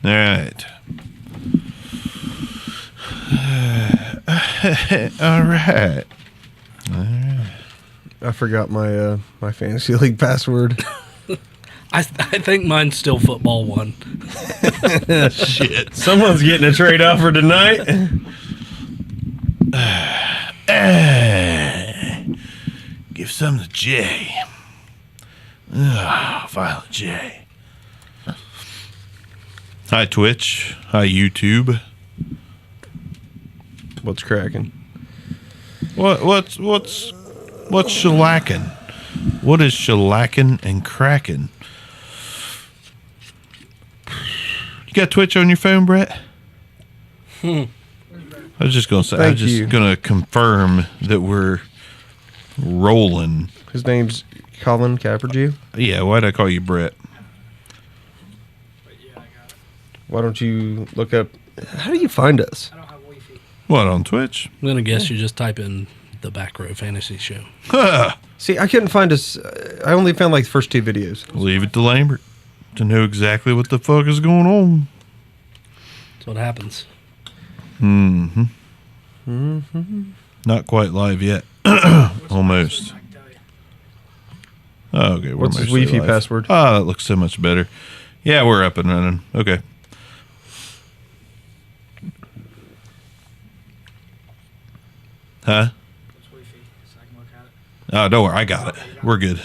All right. All right. I forgot my my fantasy league password. I think mine's still football 1. Shit. Someone's getting a trade offer tonight. Give some to Jay. Violent J. Hi, Twitch. Hi, YouTube. What's cracking? What's shellacking? What is shellacking and cracking? You got Twitch on your phone, Brett? I was just gonna say. I'm just gonna confirm that we're rolling. His name's Colin Caperdew. Yeah, why'd I call you Brett? Why don't you look up? How do you find us? I don't have Wi-Fi. What, on Twitch? I'm going to guess you just type in the Back Row Fantasy Show. See, I couldn't find us. I only found like the first 2 videos. Leave it to Lambert to know exactly what the fuck is going on. That's what happens. Not quite live yet. Almost. I can tell you. Oh, okay. We're What's his mostly Wi-Fi live. password? Oh, that looks so much better. Yeah, we're up and running. Okay. Huh? What's Wi-Fi? So I can look at it. Oh, don't worry. I got it. We're good.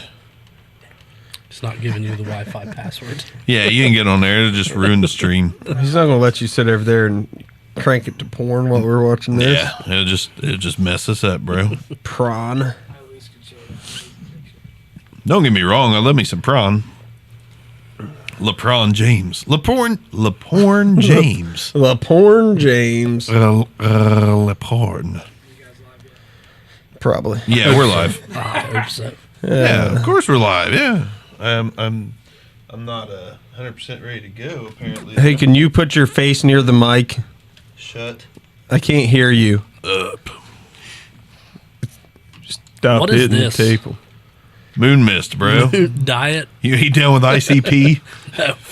It's not giving you the Wi-Fi password. Yeah, you can get on there. It'll just ruin the stream. He's not gonna let you sit over there and crank it to porn while we're watching this. Yeah, it'll just mess us up, bro. Prawn. I at least can show you that picture. Don't get me wrong. I love me some prawn. LePron James. LePorn James. The porn James. LePorn. You guys live yet? Probably. Yeah, we're live. I hope so. Yeah, of course we're live. Yeah, I'm not 100% ready to go. Apparently. Hey, can you put your face near the mic? Shut I can't hear you. up. Stop What is hitting this? the table. Moon mist, bro. Diet? You down with ICP?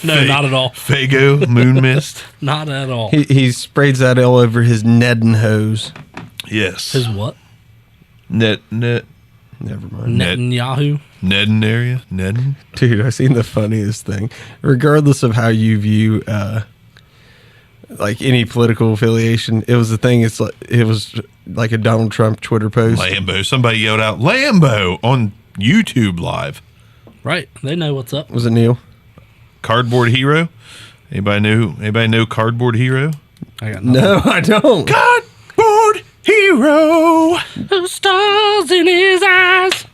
No, not at all. Fago, moon mist. Not at all. He sprays that all over his Nedden hose. Yes. His what? Net. Never mind. Net. Netanyahu? Nedden area. Nedden. Dude, I seen the funniest thing. Regardless of how you view like any political affiliation, it was like a Donald Trump Twitter post. Lambo. Somebody yelled out Lambo on YouTube live. Right. They know what's up. Was it Neil? Cardboard Hero. Anybody know Cardboard Hero? I got nothing. No, I don't. Cardboard Hero. The stars in his eyes.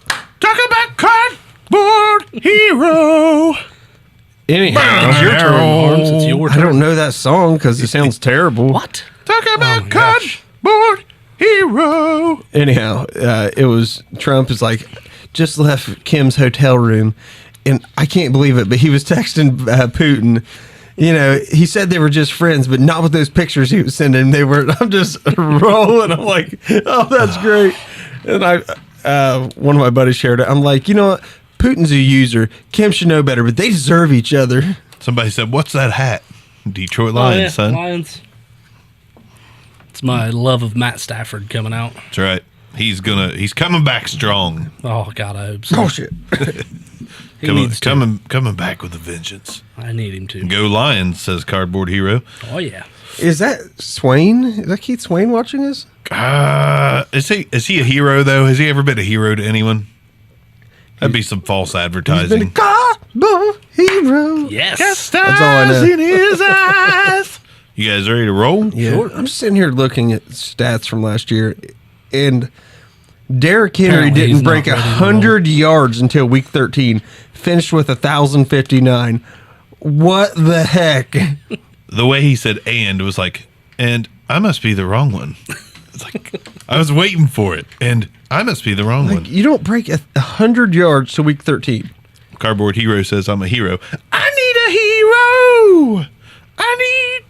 Talk about Cardboard Hero. Anyhow, It's your turn, Arms. It's your I turn. don't know that song because it sounds terrible. What? Talk about my gosh. Cardboard Hero. Anyhow, it was Trump is like just left Kim's hotel room, and I can't believe it, but he was texting Putin. You know, he said they were just friends, but not with those pictures he was sending. They were. I'm just rolling. I'm like, oh, that's great. And one of my buddies shared it. I'm like, you know what? Putin's a user. Kim should know better, but they deserve each other. Somebody said, "What's that hat?" Detroit Oh, Lions, yeah, son. Lions. It's my love of Matt Stafford coming out. That's right. He's coming back strong. Oh, God, I hope so. Oh shit! He needs to. Coming back with a vengeance. I need him to. Go Lions, says Cardboard Hero. Oh, yeah. Is that Swain? Is that Keith Swain watching this? Is he a hero though? Has he ever been a hero to anyone? That'd be some false He's been a advertising. cardboard hero. Yes. That's all I know. in his eyes. You guys ready to roll? Yeah, I'm just sitting here looking at stats from last year, and Derrick Henry Apparently he's didn't break not ready to 100 yards until week 13. Finished with 1,059. What the heck? The way he said "and" was like, and I must be the wrong one. It's like I was waiting for it, and I must be the wrong one. You don't break 100 yards to week 13. Cardboard Hero says, "I'm a hero. I need a hero. I need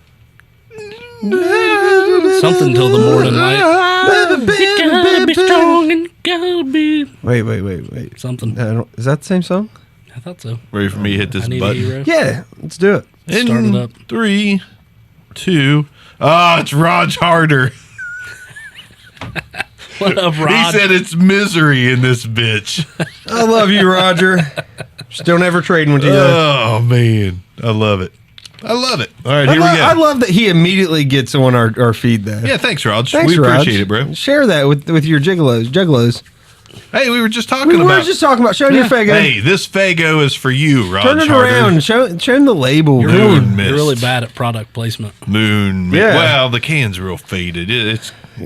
Something till the morning light. You gotta be strong and gotta be... Wait. Something. Is that the same song? I thought so. Ready for me to hit this I need a button? hero. Yeah, let's do it. In Start it up. 3, 2. It's Raj Harder. What up, Rod? He said it's misery in this bitch. I love you, Roger. Still never trading with you. Oh, man. I love it. All right, here we go. I love that he immediately gets on our feed, though. Yeah, thanks, Raj. Thanks, we Raj. appreciate it, bro. Share that with your juggalos. Hey, we were just talking We about... were just talking about showing your Fago. Hey, this Fago is for you, Raj Turn it Harder. around. Show him the label. Moon mist. You're really bad at product placement. Moon mist. Yeah. Well, the can's real faded.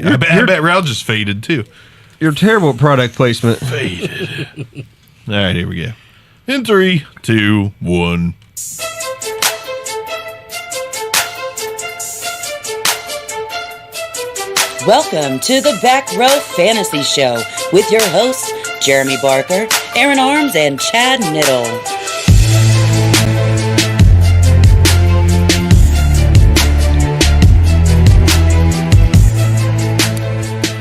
I bet Raj is faded, too. You're terrible at product placement. Faded. All right, here we go. In 3, 2, 1. Welcome to the Back Row Fantasy Show with your hosts, Jeremy Barker, Aaron Arms, and Chad Niddle.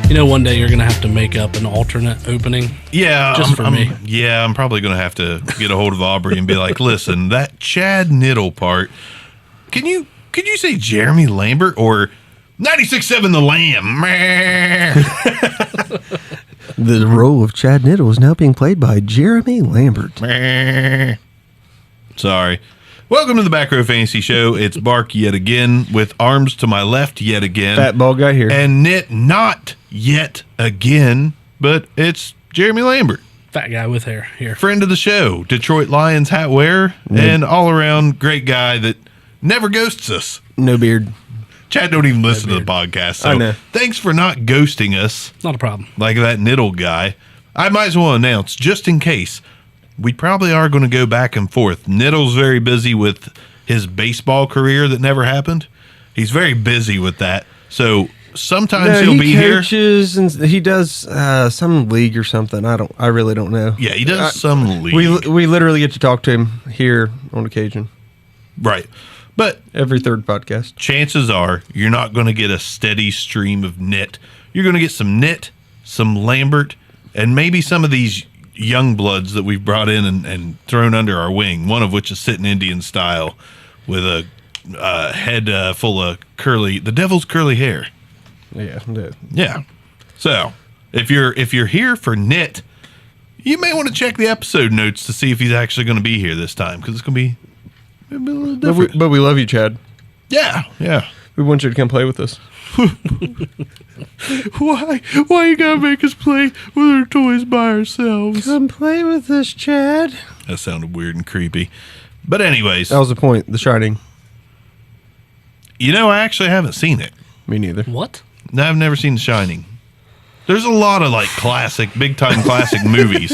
You know, one day you're going to have to make up an alternate opening. Yeah, Just for me. Yeah, I'm probably going to have to get a hold of Aubrey and be like, listen, that Chad Niddle part, could you say Jeremy Lambert or 96.7 The Lamb? The role of Chad Niddle is now being played by Jeremy Lambert. Sorry. Welcome to the Back Row Fantasy Show. It's Bark yet again, with Arms to my left yet again. Fat bald guy here. And Knit not yet again, but it's Jeremy Lambert. Fat guy with hair here. Friend of the show, Detroit Lions hat wearer, and all around great guy that never ghosts us. No beard. Chad don't even listen to the podcast, so I know. thanks for not ghosting us Not a problem. like that Niddle guy. I might as well announce, just in case, we probably are going to go back and forth. Niddle's very busy with his baseball career that never happened. He's very busy with that. So sometimes he'll be here. Coaches and he does some league or something. I really don't know. Yeah, he does some league. We literally get to talk to him here on occasion. Right. But Every third podcast. chances are you're not going to get a steady stream of Knit. You're going to get some Knit, some Lambert, and maybe some of these young bloods that we've brought in and thrown under our wing, one of which is sitting Indian style with a head full of the devil's curly hair. Yeah. Yeah. So if you're here for Knit, you may want to check the episode notes to see if he's actually going to be here this time, because it's going to be a little different. But we love you, Chad. Yeah. We want you to come play with us. Why you gotta make us play with our toys by ourselves? Come play with us, Chad. That sounded weird and creepy. But anyways, That was the point. The Shining. I actually haven't seen it. Me neither. What? No, I've never seen The Shining. There's a lot of like classic, big time classic movies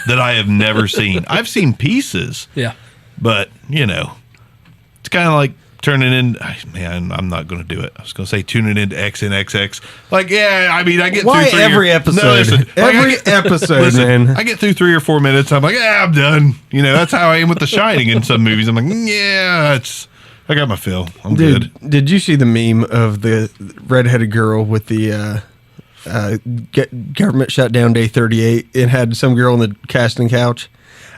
that I have never seen. I've seen pieces, Yeah. but it's kind of like turning in. Man, I'm not going to do it. I was going to say tuning into XNXX. Like, yeah, I mean, I get Why through every episode? No, listen, Every episode, listen, man. I get through 3 or 4 minutes. I'm like, yeah, I'm done. That's how I am with The Shining in some movies. I'm like, yeah, I got my fill. I'm good. Did you see the meme of the redheaded girl with the government shutdown day 38? It had some girl on the casting couch.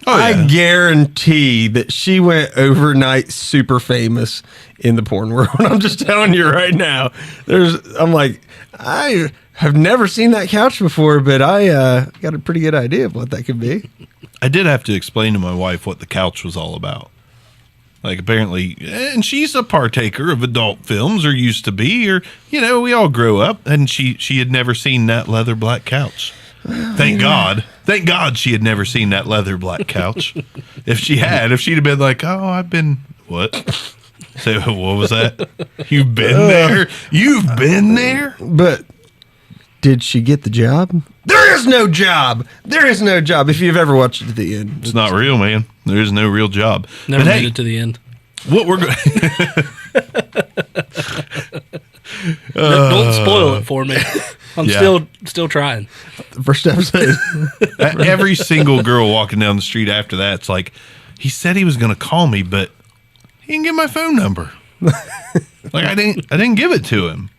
Oh, yeah. I guarantee that she went overnight super famous in the porn world. I'm just telling you right now. I'm like, I have never seen that couch before, but I got a pretty good idea of what that could be. I did have to explain to my wife what the couch was all about. Like, apparently, and she's a partaker of adult films, or used to be, or, we all grow up, and she had never seen that leather black couch. Thank God she had never seen that leather black couch. If she'd have been like, oh, I've been, what? So what was that? You've been there? You've been there? But did she get the job? There is no job. There is no job. If you've ever watched it to the end, It's not real, man. There is no real job. Never But made hey, it to the end. what we're going Don't spoil it for me. I'm Yeah. still trying. the first episode. every single girl walking down the street after that, it's like, he said he was going to call me, but he didn't get my phone number. Like, I didn't give it to him.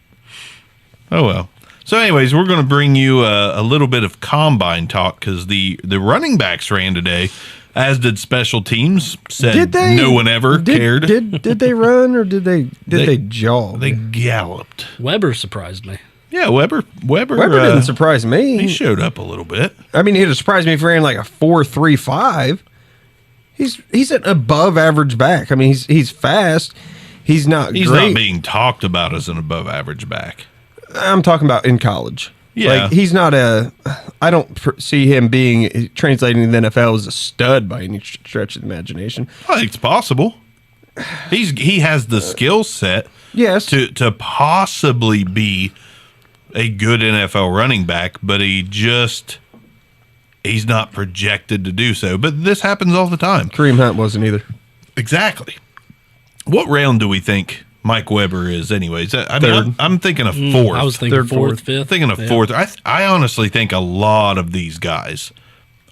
Oh well. So anyways, we're going to bring you a little bit of combine talk, because the running backs ran today. as did special teams. Said Did they? no one ever cared. Did they run or did they jog? They galloped. Weber surprised me. Yeah, Weber Didn't surprise me. He showed up a little bit. I mean, it'd surprise me if he ran like a 4.35. He's an above average back. I mean, he's fast. He's not He's great. not being talked about as an above average back. I'm talking about in college. Yeah. Like, he's not I don't see him being translating to the NFL as a stud by any stretch of the imagination. I think it's possible. He has the skill set Yes. to possibly be a good NFL running back, but he's not projected to do so. But this happens all the time. Kareem Hunt wasn't either. Exactly. What round do we think Mike Weber is anyways? I mean, I'm thinking of fourth. I was thinking Third, fourth, fourth. fifth. I'm thinking of fourth. I honestly think a lot of these guys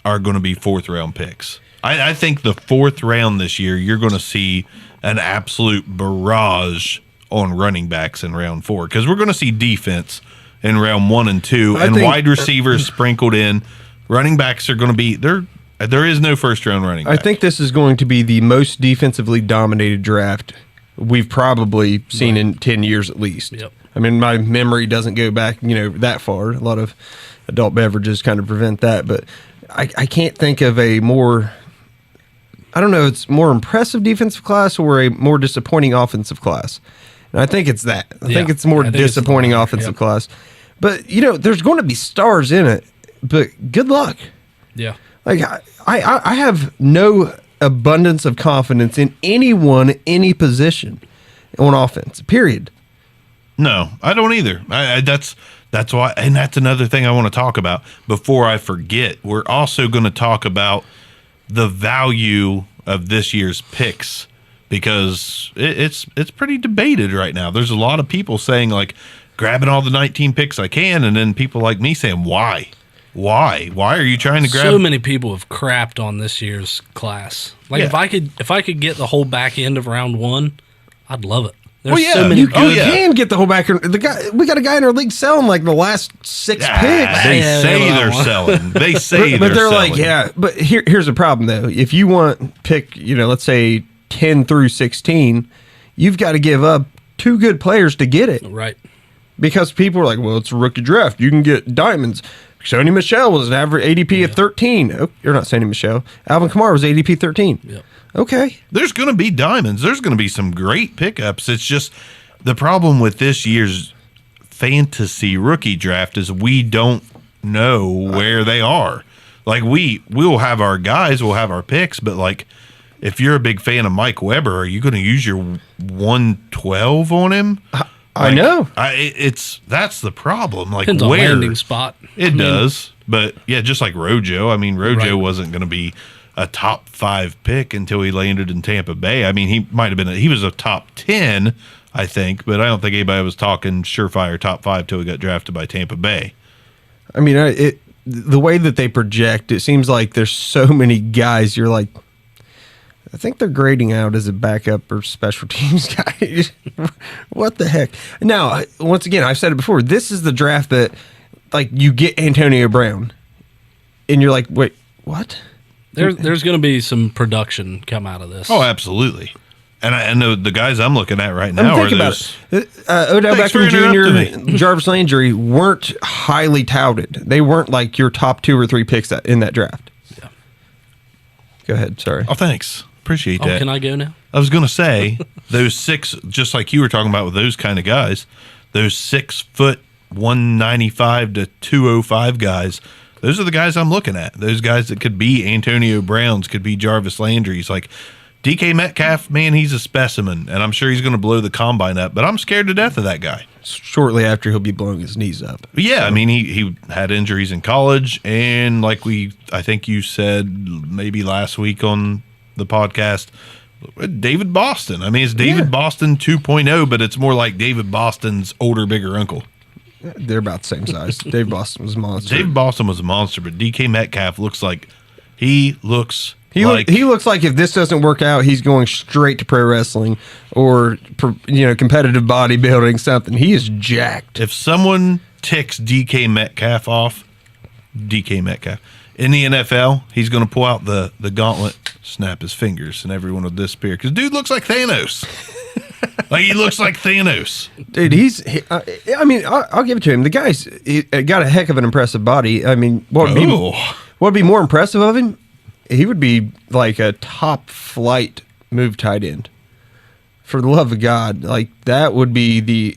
are going to be fourth round picks. I think the fourth round this year, you're going to see an absolute barrage on running backs in round 4 because we're going to see defense in round 1 and 2 and wide receivers sprinkled in. Running backs are going to be there. There is no first round running back. I think this is going to be the most defensively dominated draft we've probably seen in 10 years at least. Yep. I mean, my memory doesn't go back, that far. A lot of adult beverages kind of prevent that, but I can't think of a more, I don't know, it's more impressive defensive class or a more disappointing offensive class. And I think it's that. I think it's more disappointing offensive class. But, there's going to be stars in it, but good luck. Yeah. Like, I have no abundance of confidence in anyone, any position on offense, period. No, I don't either. That's why, and that's another thing I want to talk about before I forget. We're also going to talk about the value of this year's picks because it's pretty debated right now. There's a lot of people saying like grabbing all the 19 picks I can, and then people like me saying why are you trying to grab? So many people have crapped on this year's class. Like if I could get the whole back end of round 1, I'd love it. There's so many You good. can get the whole back. We got a guy in our league selling like the last 6 picks. They say they're selling. They say But they're selling. like, yeah. But here's the problem though. If you want pick, let's say 10 through 16, you've got to give up 2 good players to get it. Right. Because people are like, well, it's a rookie draft. You can get diamonds. Sony Michel was an average ADP of 13. Oh, you're not Sony Michel. Alvin Kamara was ADP 13. Yep. Okay. There's going to be diamonds. There's going to be some great pickups. It's just the problem with this year's fantasy rookie draft is we don't know where they are. Like we'll have our guys, we'll have our picks, but like if you're a big fan of Mike Weber, are you going to use your 112 on him? I know. That's the problem. Like Depends on landing spot. It does, but yeah, just like Rojo. I mean, Rojo wasn't going to be a top 5 pick until he landed in Tampa Bay. I mean, he might have been. He was a top 10, I think, but I don't think anybody was talking surefire top 5 till he got drafted by Tampa Bay. I mean, the way that they project, it seems like there's so many guys. You're like, I think they're grading out as a backup or special teams guy. What the heck? Now, once again, I've said it before. This is the draft that, like, you get Antonio Brown, and you're like, wait, what? There's going to be some production come out of this. Oh, absolutely. And I know the guys I'm looking at right now are those. Odell Thanks for Beckham interrupting Jr., Jarvis Landry weren't highly touted. They weren't like your top 2 or 3 picks in that draft. Yeah. Go ahead. Sorry. Oh, thanks. Appreciate that. Can I go now? I was going to say those 6, just like you were talking about with those kind of guys, those 6 foot 195 to 205 guys. Those are the guys I'm looking at. Those guys that could be Antonio Browns, could be Jarvis Landry's. Like DK Metcalf, man, he's a specimen, and I'm sure he's going to blow the combine up. But I'm scared to death of that guy. Shortly after, he'll be blowing his knees up. But yeah, I mean, he had injuries in college, and like I think you said maybe last week on the podcast, David Boston. I mean, it's David Boston 2.0, but it's more like David Boston's older, bigger uncle. They're about the same size. Dave Boston was a monster. David Boston was a monster, but DK Metcalf looks like he looks like if this doesn't work out, he's going straight to pro wrestling or competitive bodybuilding, something. He is jacked. If someone ticks DK Metcalf off, DK Metcalf. in the NFL, he's going to pull out the gauntlet, snap his fingers, and everyone will disappear. Because dude looks like Thanos. Like, he looks like Thanos. Dude, I'll give it to him. The guy's got a heck of an impressive body. I mean, what would be more impressive of him? He would be like a top flight move tight end. For the love of God, like that would be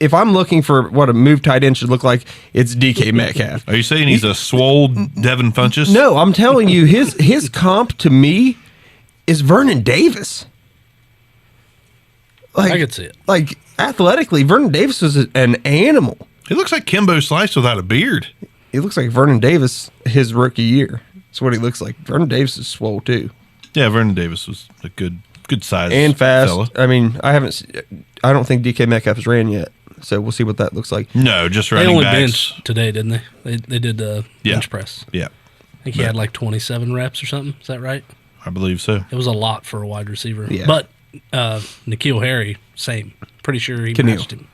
if I'm looking for what a move tight end should look like, it's DK Metcalf. Are you saying he's a swole Devin Funchess? No, I'm telling you, his comp to me is Vernon Davis. Like, I could see it. Like athletically, Vernon Davis was an animal. He looks like Kimbo Slice without a beard. He looks like Vernon Davis his rookie year. That's what he looks like. Vernon Davis is swole too. Yeah, Vernon Davis was a good size and fast. fella. I mean, I don't think DK Metcalf has ran yet, so we'll see what that looks like. No, just They running only backs. benched today, didn't they? They did the bench press. Yeah, I think he had like 27 reps or something. Is that right? I believe so. It was a lot for a wide receiver. Yeah. But N'Keal Harry, same. Pretty sure he Keneal. matched him.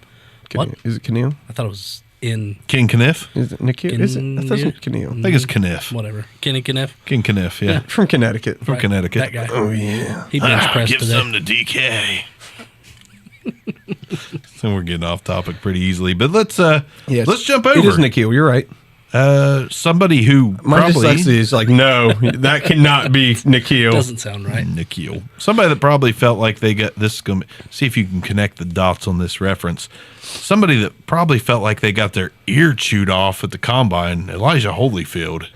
What? Is it Keneal? I thought it was in King Kniff? Is it N'Keal? Is it? I thought it was Keneal. I think it's Kniff. whatever. Kenny Kniff. King Kniff, yeah. From Connecticut. From Right, Connecticut. That guy. Oh yeah. He bench pressed Give today. some to DK. So we're getting off topic pretty easily, but let's jump over. It is N'Keal. You're right. Somebody who My probably dyslexia is like, no, that cannot be N'Keal. Doesn't sound right. N'Keal. Somebody that probably felt like they got this. Is going to see if you can connect the dots on this reference. Somebody that probably felt like they got their ear chewed off at the combine. Elijah Holyfield.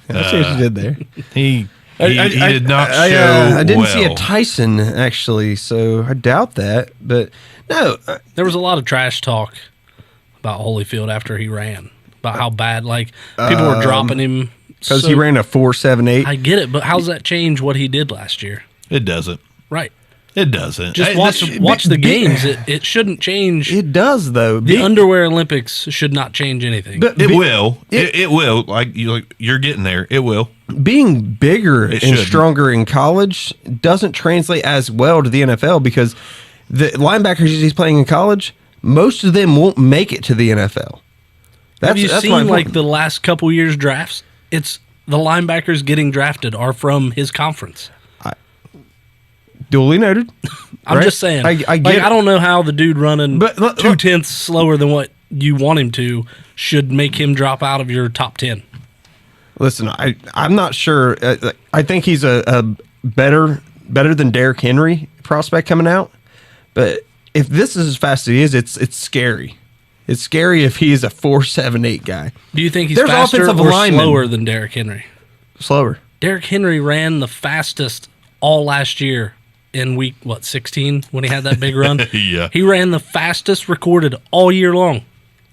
I see what you did there. He did not show. I didn't see a well. Tyson actually, so I doubt that. But no, There was a lot of trash talk about Holyfield after he ran. About how bad, like, people were dropping him. because he ran a 4.78. I get it, but how's that change what he did last year? It doesn't. Right. It doesn't. Just Hey, watch the games. It shouldn't change. It does though. The underwear Olympics should not change anything. But It will. It will. Like you're getting there. It will. being bigger It and shouldn't. stronger in college doesn't translate as well to the NFL because the linebackers he's playing in college, most of them won't make it to the NFL. Have you my seen point. like the last couple years drafts? It's the linebackers getting drafted are from his conference. duly noted? I'm Right? just saying. I get like, it. I don't know how the dude running But look- 2/10 slower than what you want him to should make him drop out of your top 10. Listen, I'm not sure. I think he's a better than Derrick Henry prospect coming out. But if this is as fast as he is, it's scary. It's scary if he is a 4.78 guy. Do you think he's There's faster offensive or linemen. slower than Derrick Henry? Slower. Derrick Henry ran the fastest all last year in week 16 when he had that big run. Yeah. He ran the fastest recorded all year long.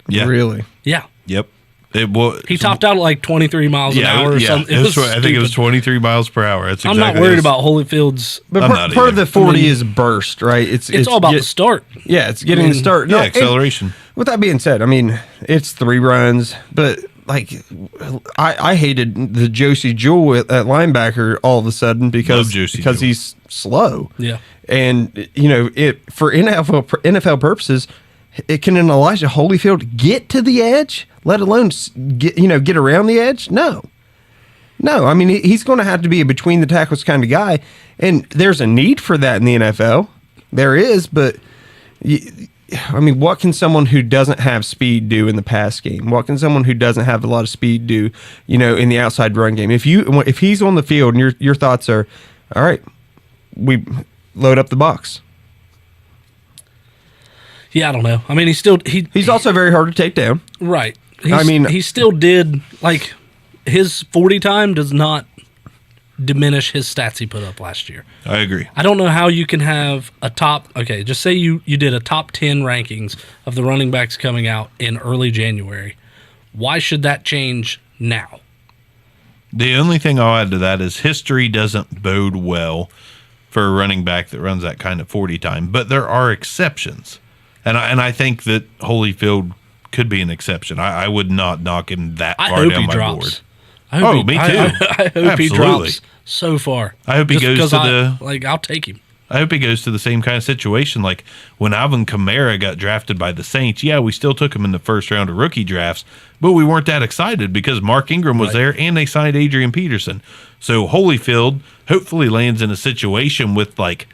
Yeah. Really? Yeah. Yep. It was. He topped out at like 23 miles an hour or something. It was, I think it was stupid. 23 miles per hour. That's I'm exactly not worried it. about Holyfield's. But I'm part, not part of either. the 40 I mean, is burst, right? It's all about the start. Yeah, it's getting the start. Yeah, No, acceleration. and with that being said, I mean, it's 3 runs, but like I hated the Josie Jewell at linebacker all of a sudden because Josie Jewell. he's slow. Yeah. And you know, it for NFL purposes, can an Elijah Holyfield get to the edge, let alone get around the edge? No. I mean, he's going to have to be a between the tackles kind of guy, and there's a need for that in the NFL. There is, but I mean, what can someone who doesn't have speed do in the pass game? What can someone who doesn't have a lot of speed do, in the outside run game? If he's on the field and your thoughts are, all right, we load up the box. Yeah, I don't know. I mean, He's also very hard to take down. right. He still did like his 40 time does not diminish his stats he put up last year. I agree. I don't know how you can have a top. Okay, just say you did a top 10 rankings of the running backs coming out in early January. Why should that change now? The only thing I'll add to that is history doesn't bode well for a running back that runs that kind of 40 time, but there are exceptions. And I think that Holyfield could be an exception. I would not knock him that I far hope down he my drops. board. I hope Me too. I hope he Absolutely. drops so far. I hope he Just goes because to I'll take him. I hope he goes to the same kind of situation. Like when Alvin Kamara got drafted by the Saints, yeah, we still took him in the first round of rookie drafts, but we weren't that excited because Mark Ingram was there and they signed Adrian Peterson. So Holyfield hopefully lands in a situation with like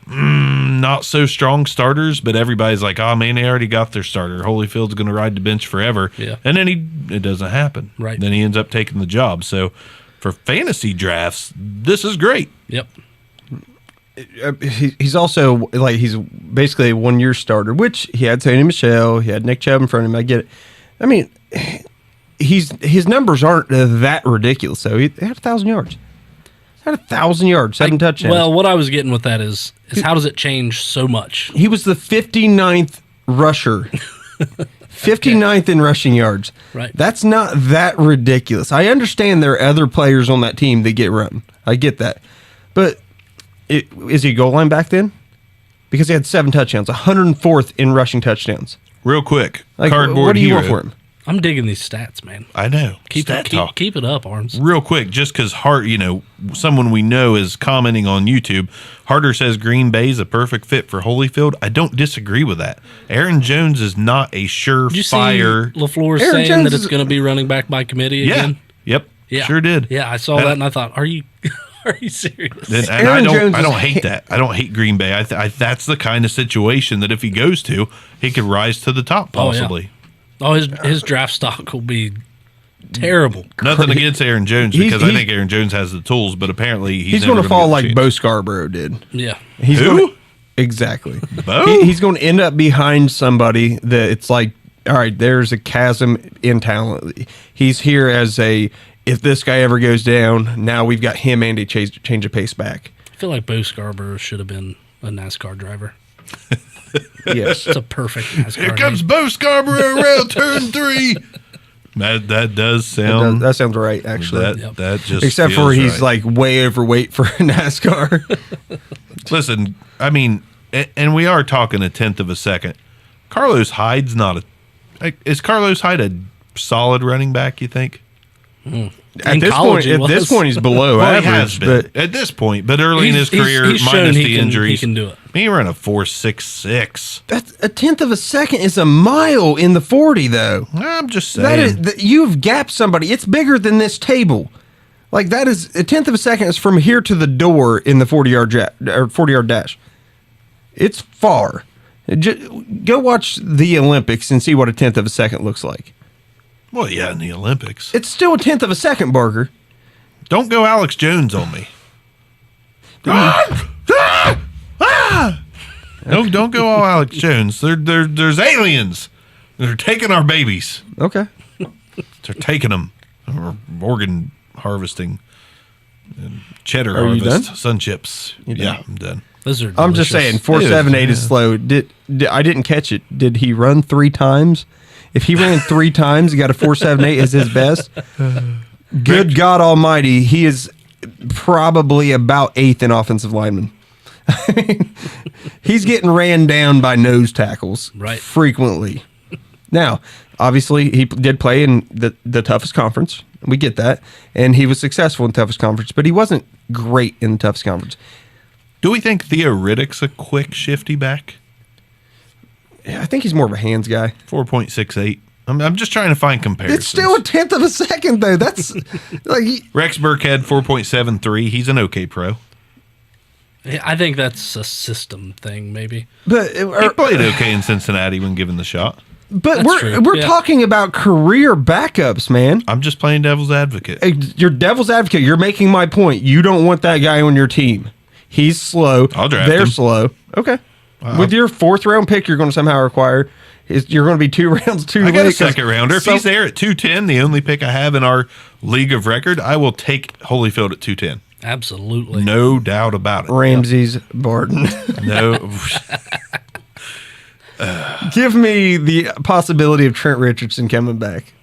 not so strong starters, but everybody's like, oh man, they already got their starter. Holyfield's going to ride the bench forever. Yeah. And then it doesn't happen. Right. Then he ends up taking the job. So for fantasy drafts, this is great. Yep. He's also like he's basically a 1 year starter, which he had Tony Michelle, he had Nick Chubb in front of him. I get it. I mean, his numbers aren't that ridiculous. So he had 1,000 yards. Had 1,000 yards, 7 touchdowns. Well, what I was getting with that is how does it change so much? He was the 59th rusher. 59th in rushing yards. Right. That's not that ridiculous. I understand there are other players on that team that get run. I get that. But is he goal line back then? Because he had 7 touchdowns, 104th in rushing touchdowns. Real quick, Like, cardboard what do you hero. want for him? I'm digging these stats, man. I know. Keep it up, Arms. Real quick, just because someone we know is commenting on YouTube. Harder says Green Bay's a perfect fit for Holyfield. I don't disagree with that. Aaron Jones is not a Did you surefire. see LaFleur Aaron saying Jones that it's is- going to be running back by committee Yeah. again? Yep. Yeah. Sure did. Yeah, I saw that and I thought, are you are you serious? And Aaron Jones I don't is- hate that. I don't hate Green Bay. That's the kind of situation that if he goes to, he could rise to the top Oh, yeah. possibly. Oh, his draft stock will be terrible. Nothing against Aaron Jones He's- because I he's- think Aaron Jones has the tools, but apparently He's never going to fall get like the Bo chance. Scarborough did. Yeah. He's Who? Gonna, exactly. Bo? He's going to end up behind somebody that it's like, all right, there's a chasm in talent. He's here as if this guy ever goes down, now we've got him and a change of pace back. I feel like Bo Scarborough should have been a NASCAR driver. Yes. It's a perfect NASCAR Here comes name. Bo Scarborough around turn 3. That does sound. That sounds right, actually. That Yep. that just Except feels for he's right. like way overweight for NASCAR. Listen, I mean, and we are talking a tenth of a second. Carlos Hyde's not is Carlos Hyde a solid running back? You think? At In this college, point, he at this was. point, he's below Well, he has average. been But at this point, but early in his He's- career, he's shown minus he the can- injuries, he can do it. He ran a 4.66. that's a tenth of a second is a mile in the 40, though. I'm just saying. That is, you've gapped somebody. It's bigger than this table. Like that is a tenth of a second is from here to the door in the 40-yard dash. It's far. Go watch the Olympics and see what a tenth of a second looks like. Well, yeah, in the Olympics. It's still a tenth of a second, Barker. Don't go Alex Jones on me. No, don't go all Alex Jones. There's aliens. They're taking our babies. Okay. They're taking them. Or organ harvesting. And cheddar Are you harvest. done? Sun chips. Yeah, I'm done. Those are I'm just saying, delicious. 4.78 is slow. I didn't catch it. Did he run 3 times? If he ran 3 times, he got a 4.78 as his best. Good God Almighty, he is probably about 8th in offensive lineman. He's getting ran down by nose tackles Right. frequently. Now, obviously, he did play in the toughest conference. We get that. And he was successful in the toughest conference, but he wasn't great in the toughest conference. Do we think Theo Riddick's a quick shifty back? Yeah, I think he's more of a hands guy. 4.68. I'm just trying to find comparisons. It's still a tenth of a second, though. That's like Rex Burkhead, 4.73. He's an okay pro. I think that's a system thing, maybe. but He played okay in Cincinnati when given the shot. but That's true, we're yeah. talking about career backups, man. I'm just playing devil's advocate. Hey, you're devil's advocate. You're making my point. You don't want that guy on your team. He's slow. I'll draft They're him. slow. Okay. With your 4th round pick, you're going to somehow require. You're going to be 2 rounds too I late. got a 'cause second rounder. If some- he's there at 210, the only pick I have in our league of record, I will take Holyfield at 210. Absolutely. No doubt about it. Ramsey's Barton. No. Give me the possibility of Trent Richardson coming back.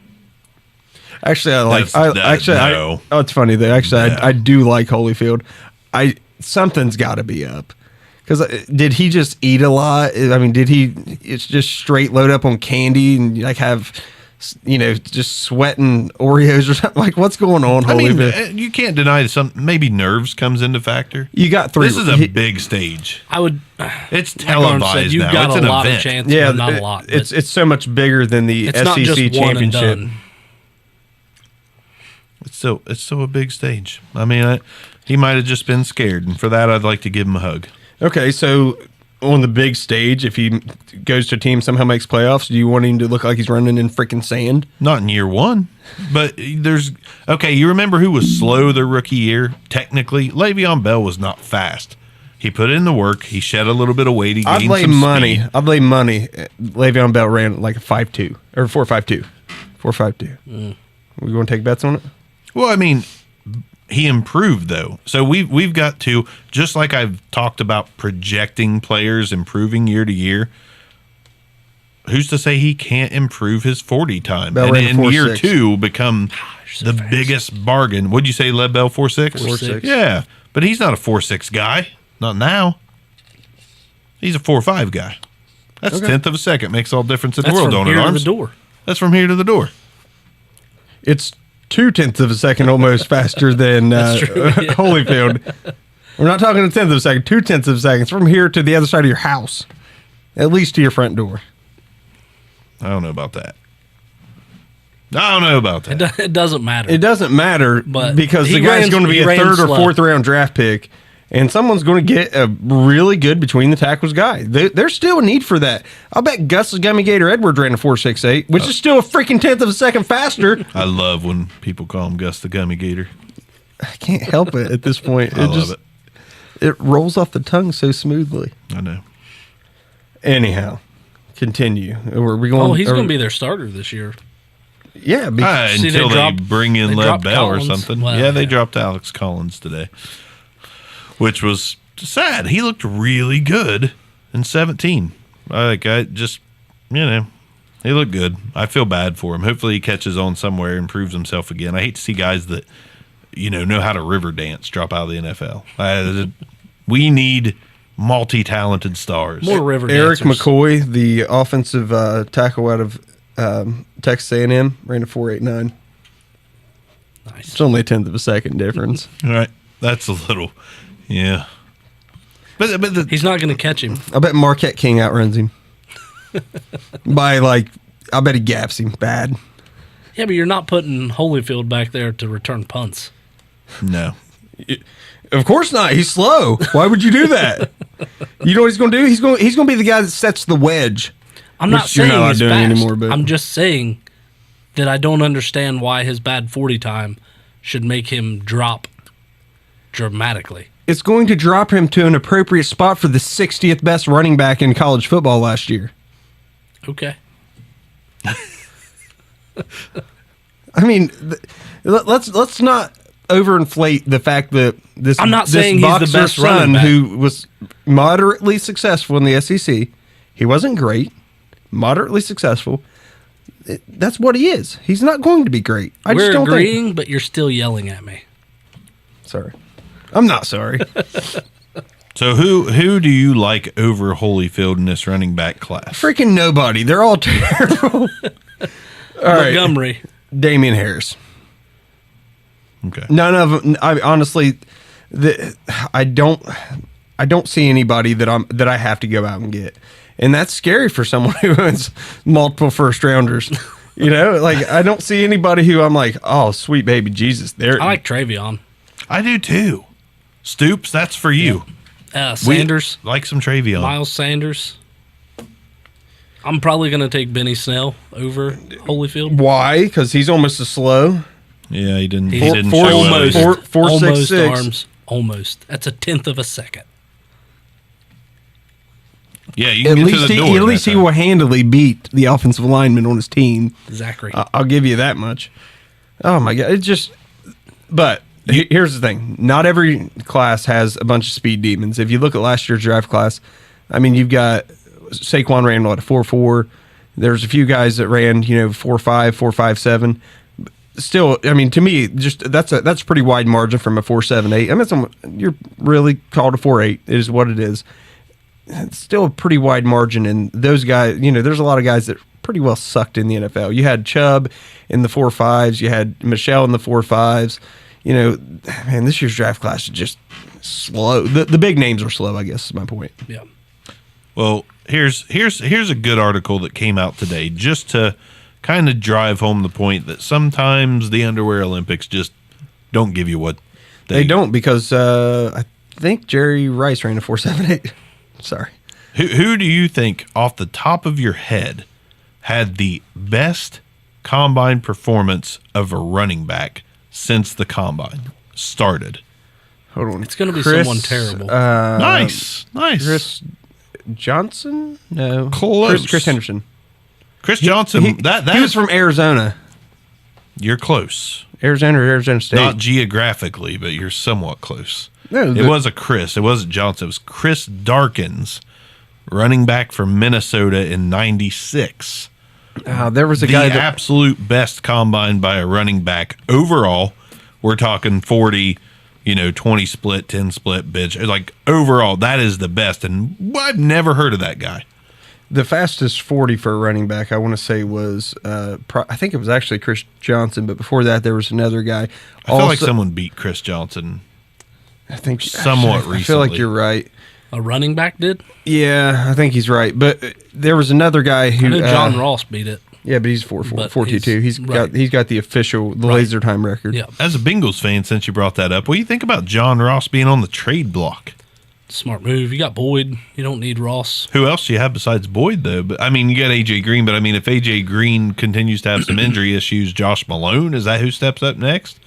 Actually, I like. No. Oh, it's funny though. Actually, No. I do like Holyfield. Something's got to be up. Because did he just eat a lot? I mean, did he? It's just straight load up on candy and like have just sweating Oreos or something. Like, what's going on? I mean, Holyfield? you can't deny that maybe nerves comes into factor. You got 3. This is a big stage. I would. It's like Arm televised said, you've now. got It's a an lot event. of chances. Yeah, Well, not a lot. But it's so much bigger than the it's SEC not just one and championship. done. It's still a big stage. I mean, he might have just been scared, and for that, I'd like to give him a hug. Okay, so on the big stage, if he goes to a team somehow makes playoffs, do you want him to look like he's running in freaking sand? Not in year one, but you remember who was slow their rookie year? Technically, Le'Veon Bell was not fast. He put in the work. He shed a little bit of weight. He gained I'd lay some money. speed. I'd lay money. Le'Veon Bell ran like a 5.2 or 4.52. 4.52. We going to take bets on it? Well, I mean, he improved though. So we've got to, just like I've talked about projecting players improving year to year. Who's to say he can't improve his 40 time Bell and ran a in year 4.6. 2 become so the fast. biggest bargain? What'd you say, Led Bell 4.6? 4.6. Yeah, but he's not a 4.6 guy. Not now. He's a 4.5 guy. That's a tenth of a second. Makes all the difference in the That's world, from don't it, here to Arms? the door. That's from here to the door. It's 0.2 of a second almost faster than true, yeah. Holyfield. We're not talking a tenth of a second, 0.2 of a second. It's from here to the other side of your house, at least to your front door. I don't know about that. It doesn't matter. It doesn't matter But because he the guy's ran- going to be he a ran third or slow. fourth round draft pick, and someone's going to get a really good between the tackles guy. There's still a need for that. I'll bet Gus Gummy Gator Edwards ran a 4.68, which is still a freaking tenth of a second faster. I love when people call him Gus the Gummy Gator. I can't help it at this point. I love it. It rolls off the tongue so smoothly. I know. Anyhow, continue. Are we going? Oh, he's going to be their starter this year. Yeah, See, Until they they dropped- bring in they Lev dropped Bell or Collins. something. Well, yeah, they yeah. dropped Alex Collins today, which was sad. He looked really good in 17. I just, he looked good. I feel bad for him. Hopefully he catches on somewhere and proves himself again. I hate to see guys that, know how to river dance drop out of the NFL. We need multi-talented stars. More river Eric dancers. McCoy, the offensive tackle out of Texas A&M, ran a 4.89. Nice. It's only a tenth of a second difference. All right. That's a little, yeah. But He's not going to catch him. I bet Marquette King outruns him by I bet he gaps him bad. Yeah, but you're not putting Holyfield back there to return punts. no. Of course not. He's slow. Why would you do that? You know what he's going to do? He's going to be the guy that sets the wedge. I'm not Which you're saying not he's doing fast. anymore, but- I'm just saying that I don't understand why his bad 40 time should make him drop dramatically. It's going to drop him to an appropriate spot for the 60th best running back in college football last year. Okay. I mean, let's not overinflate the fact that this. I'm not this saying he's the boxer best running son back. who was moderately successful in the SEC. He wasn't great, moderately successful. That's what he is. He's not going to be great. I We're just don't agreeing, but you're still yelling at me. Sorry, I'm not sorry. So who do you like over Holyfield in this running back class? Freaking nobody. They're all terrible. All right, Montgomery. Damian Harris. Okay. None of them. I honestly, I don't see anybody that I have to go out and get, and that's scary for someone who owns multiple first rounders. I don't see anybody who I'm like, oh, sweet baby Jesus. There, I like Travion. I do too. Stoops, that's for you. Sanders. We like some Travion. Miles Sanders. I'm probably going to take Benny Snell over Holyfield. why? Because he's almost as slow. Yeah, he didn't. He Four- didn't four- show Almost. up. Four, six, Almost six. arms. Almost. That's a tenth of a second. Yeah, you At can get least to the door. at least he will handily beat the offensive lineman on his team. Zachary. I'll give you that much. Oh my god, it's just. But here's the thing: not every class has a bunch of speed demons. If you look at last year's draft class, I mean, you've got Saquon ran a 4.4. There's a few guys that ran 4.5, 4.57. Still, I mean, to me, just that's a pretty wide margin from a 4.78. I mean, you're really called a 4.8. It is what it is. It's still a pretty wide margin, and those guys, there's a lot of guys that pretty well sucked in the NFL. You had Chubb in the 4.5s. You had Michelle in the 4.5s. You know, man, this year's draft class is just slow. The big names are slow, I guess is my point. Yeah. Well, here's a good article that came out today just to kind of drive home the point that sometimes the underwear Olympics just don't give you what They don't, because I think Jerry Rice ran a 4.78. Sorry. Who do you think off the top of your head had the best combine performance of a running back since the combine started? Hold on. It's going to be someone terrible. Nice. Chris Johnson? No. Close. Chris Henderson. Chris Johnson. He that was from Arizona. You're close. Arizona or Arizona State. Not geographically, but you're somewhat close. No, it was a Chris. It wasn't Johnson. It was Chris Darkins, running back from Minnesota in '96. There was a guy that absolute best combine by a running back overall. We're talking 40, 20 split, 10 split, bitch. Like overall, that is the best. And I've never heard of that guy. The fastest 40 for a running back, I want to say, was I think it was actually Chris Johnson, but before that, there was another guy. I feel like someone beat Chris Johnson. I think somewhat recently. I feel like you're right. A running back did? Yeah, I think he's right. But there was another guy who I know John Ross beat it. Yeah, but he's 4.42. He's got the official laser time record. Yeah. As a Bengals fan, since you brought that up, what do you think about John Ross being on the trade block? Smart move. You got Boyd. You don't need Ross. Who else do you have besides Boyd, though? But I mean, you got AJ Green. But I mean, if AJ Green continues to have some injury issues, Josh Malone, is that who steps up next?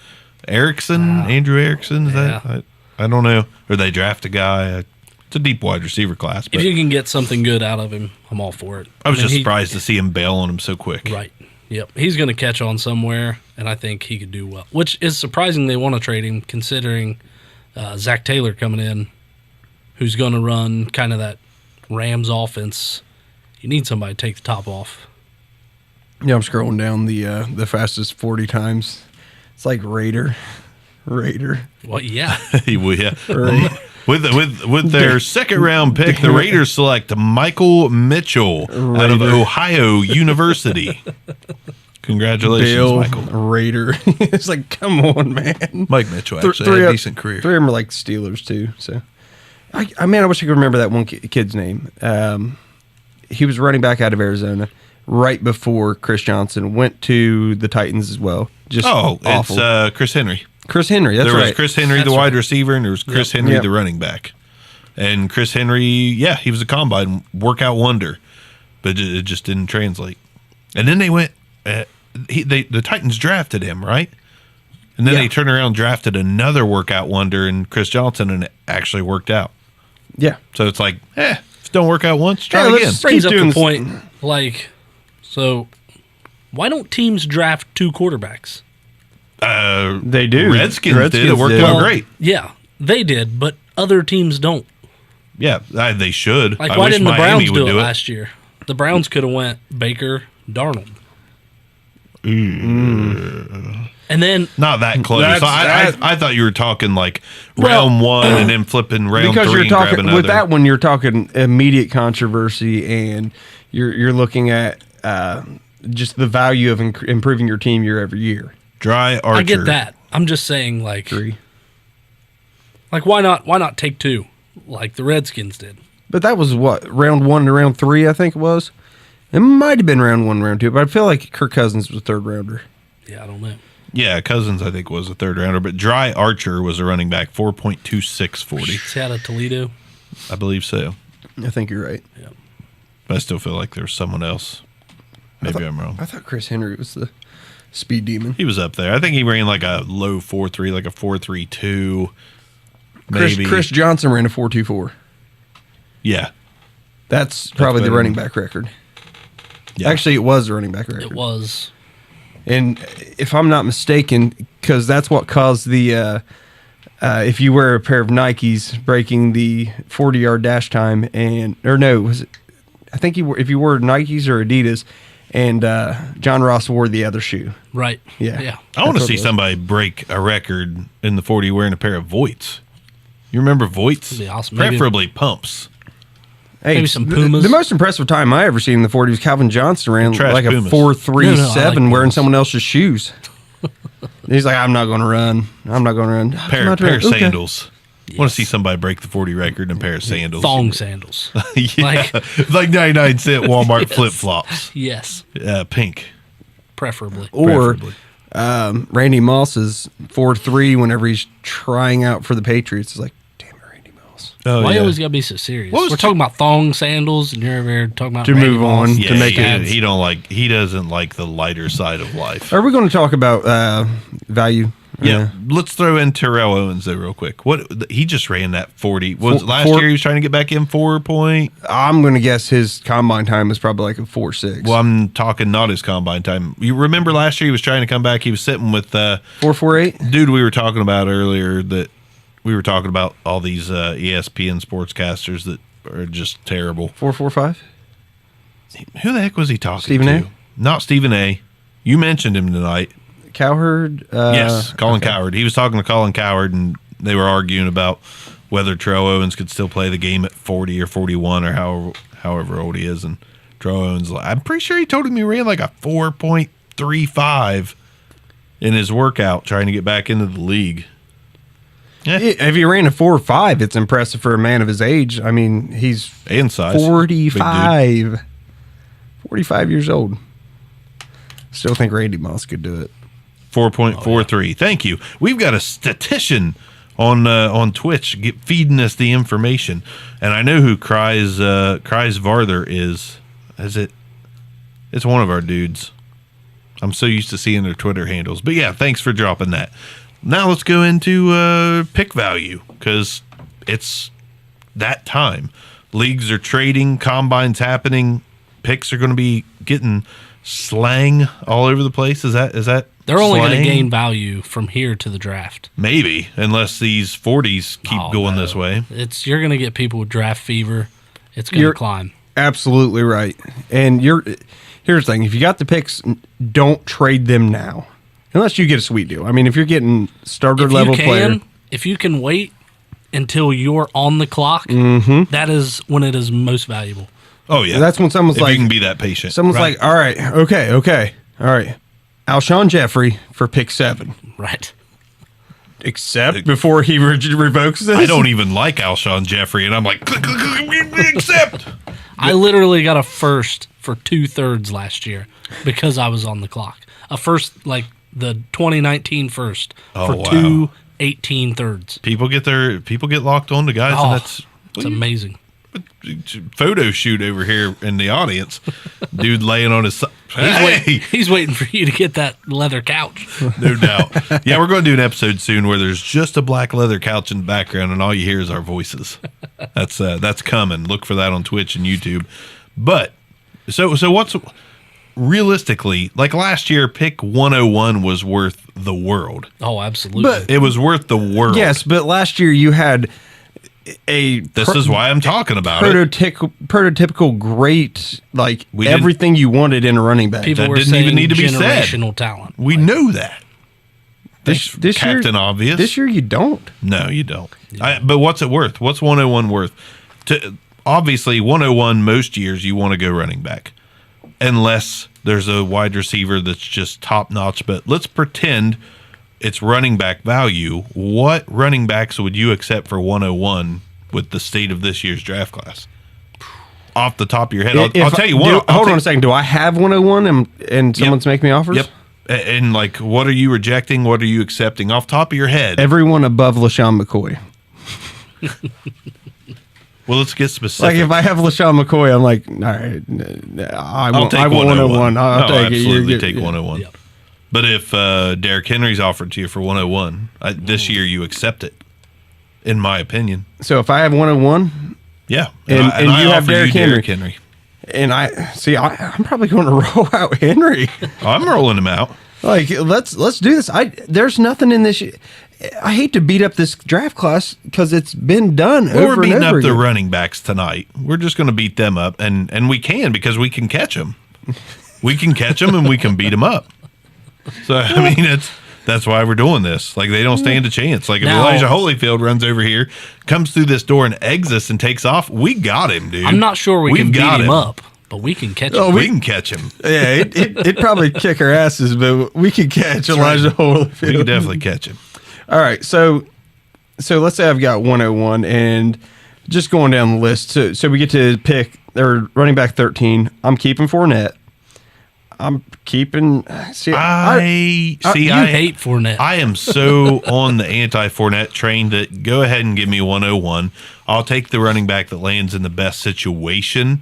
Andrew Erickson. Is that? I don't know. Or they draft a guy. It's a deep wide receiver class. But if you can get something good out of him, I'm all for it. I was just surprised to see him bail on him so quick. Right. Yep. He's going to catch on somewhere, and I think he could do well. Which is surprising they want to trade him, considering Zach Taylor coming in, who's going to run kind of that Rams offense. You need somebody to take the top off. Yeah, I'm scrolling down the fastest 40 times. It's like Raider. Well, yeah. Yeah. With their second round pick, the Raiders select Michael Mitchell out of Ohio University. Congratulations, Bill Michael. Raider. It's like, come on, man. Mike Mitchell actually had a decent career. Three of them are like Steelers too. So, I wish I could remember that one kid's name. He was running back out of Arizona right before Chris Johnson went to the Titans as well. Just awful. It's Chris Henry. Chris Henry, that's right. There was Chris Henry, the wide receiver, and there was Chris Henry, the running back. And Chris Henry, he was a combine workout wonder, but it just didn't translate. And then they went, the Titans drafted him, right? And then they turned around and drafted another workout wonder in Chris Johnson, and it actually worked out. Yeah. So it's like, if it don't work out once, try again. Brings up the point, so why don't teams draft two quarterbacks? They do. Redskins did. It worked out great. Yeah, they did, but other teams don't. Yeah, they should. Like, why didn't the Browns do it last year? The Browns could have went Baker, Darnold. And then not that close. I thought you were talking like round one and then flipping round because 3 you're and talking grabbing with another. that one. You're talking immediate controversy, and you're looking at just the value of improving your team year every year. Dry Archer. I get that. I'm just saying, like, 3. Like, why not take 2, like the Redskins did? But that was what, round 1 to round 3, I think it was. It might have been round 1, round 2, but I feel like Kirk Cousins was a third rounder. Yeah, I don't know. Yeah, Cousins I think was a third rounder, but Dry Archer was a running back, 4.26 40. He's out of Toledo. I believe so. I think you're right. Yeah. But I still feel like there was someone else. Maybe I'm wrong. I thought Chris Henry was the speed demon. He was up there. I think he ran like a low 4.3, like a 4.32. Maybe. Chris Johnson ran a 4.24. Yeah. That's probably the running back record. Yeah. Actually, it was the running back record. It was. And if I'm not mistaken, because that's what caused the, if you wear a pair of Nikes, breaking the 40-yard dash time, I think if you wore Nikes or Adidas, and John Ross wore the other shoe. Right. Yeah. I want to see somebody break a record in the 40 wearing a pair of Voits. You remember Voits? That'd be awesome. Preferably pumps. Hey, Maybe some Pumas. The most impressive time I ever seen in the 40 was Calvin Johnson ran Trash like Pumas. a 4.37 No, I like wearing Pumas. someone else's shoes. He's like, I'm not going to run. I'm not going to run. Pair I'm of not running. Okay. sandals. Want to see somebody break the 40 record in a pair of sandals? Thong sandals. Yeah, like 99-cent Walmart Yes. flip flops. Yes, Pink, preferably. Or preferably. Randy Moss's 4.3 whenever he's trying out for the Patriots. It's like, damn it, Randy Moss. Oh, Why yeah. you always gotta be so serious? What was We're talking about thong sandals, and you're over here talking about To Randy move Moss. on. Yeah, to make it- he doesn't like the lighter side of life. Are we going to talk about value? Yeah, let's throw in Terrell Owens though, real quick. What he just ran that 40. Last Four- year he was trying to get back in 4 point. I'm going to guess his combine time is probably like a 4.6. Well, I'm talking not his combine time. You remember last year he was trying to come back. He was sitting with 4.48? dude we were talking about earlier. That we were talking about all these ESPN sportscasters that are just terrible. 4.45? Who the heck was he talking Stephen to? A? Not Stephen A. You mentioned him tonight. Cowherd? Yes, Colin okay. Cowherd. He was talking to Colin Cowherd, and they were arguing about whether Terrell Owens could still play the game at 40 or 41 or however old he is. And Terrell Owens, I'm pretty sure he told him he ran like a 4.35 in his workout trying to get back into the league. Yeah, If he ran a 4.5, it's impressive for a man of his age. I mean, he's and size. Big dude. 45. 45 years old. Still think Randy Moss could do it. 4.43. Thank you. We've got a statistician on Twitch feeding us the information, and I know who Cries Varther is. It's one of our dudes. I'm so used to seeing their Twitter handles, but yeah, thanks for dropping that. Now let's go into pick value because it's that time. Leagues are trading, combines happening, picks are going to be getting slang all over the place. Is that They're only going to slang? gain value from here to the draft. Maybe, unless these 40s keep Oh, going no. this way. You're going to get people with draft fever. It's going to You're- climb. Absolutely right. And here's the thing. If you got the picks, don't trade them now. Unless you get a sweet deal. I mean, if you're getting starter level player. If you can wait until you're on the clock, Mm-hmm. that is when it is most valuable. Oh yeah, That's when someone's if like, you can be that patient. someone's Right. like, all right, okay. All right. Alshon Jeffrey for pick 7. Right. Except before he revokes this. I don't even like Alshon Jeffrey, and I'm like, we accept. I literally got a first for 2/3 last year because I was on the clock. A first, like the 2019 first Oh, for wow. 2 18/3. People get locked on to guys, Oh, and that's It's amazing. photo shoot over here in the audience. Dude laying on his side. Hey, He's waiting for you to get that leather couch. no doubt. Yeah, we're going to do an episode soon where there's just a black leather couch in the background, and all you hear is our voices. That's coming. Look for that on Twitch and YouTube. But so what's realistically, like last year, pick 101 was worth the world. Oh, absolutely. But- It was worth the world. Yes, but last year you had This is why I'm talking about it. prototypical great, like We didn't- everything you wanted in a running back. People that were didn't saying even need to be said. generational talent. We know that. this year, Captain Obvious. This year you don't. No, you don't. But what's it worth? What's 101 worth? Obviously, 101 most years you want to go running back, unless there's a wide receiver that's just top notch. But let's pretend it's running back value. What running backs would you accept for 101 with the state of this year's draft class? Off the top of your head, I'll tell you one. Hold on a second. Do I have 101 and someone's making me offers? Yep. And like, what are you rejecting? What are you accepting? Off the top of your head. Everyone above LaShawn McCoy. Well, let's get specific. Like if I have LaShawn McCoy, I'm like, all right, I I'll want take 101. I'll take it. absolutely You- take you- 101. Yep. But if Derrick Henry's offered to you for 101, this year you accept it, in my opinion. So if I have 101 Yeah. And I you have offer Derrick Derrick Henry. and I'm probably going to roll out Henry. I'm rolling him out. Like let's do this. There's nothing in this. I hate to beat up this draft class because it's been done Well, over we're beating and over up the again. running backs tonight. We're just going to beat them up, and we can because we can catch them. We can catch them and we can beat them up. So I mean, That's why we're doing this. Like, they don't stand a chance. Like, if Now- Elijah Holyfield runs over here, comes through this door and exits and takes off, we got him, dude. I'm not sure we We've can beat got him up, but we can catch him. we can catch him. Yeah, it'd probably kick our asses, but we could catch Elijah Holyfield. We can definitely catch him. All right, so let's say I've got 101, and just going down the list. So we get to pick their running back 13. I'm keeping Fournette. I'm keeping. See, I You hate Fournette. I am so on the anti-Fournette train that go ahead and give me 101. I'll take the running back that lands in the best situation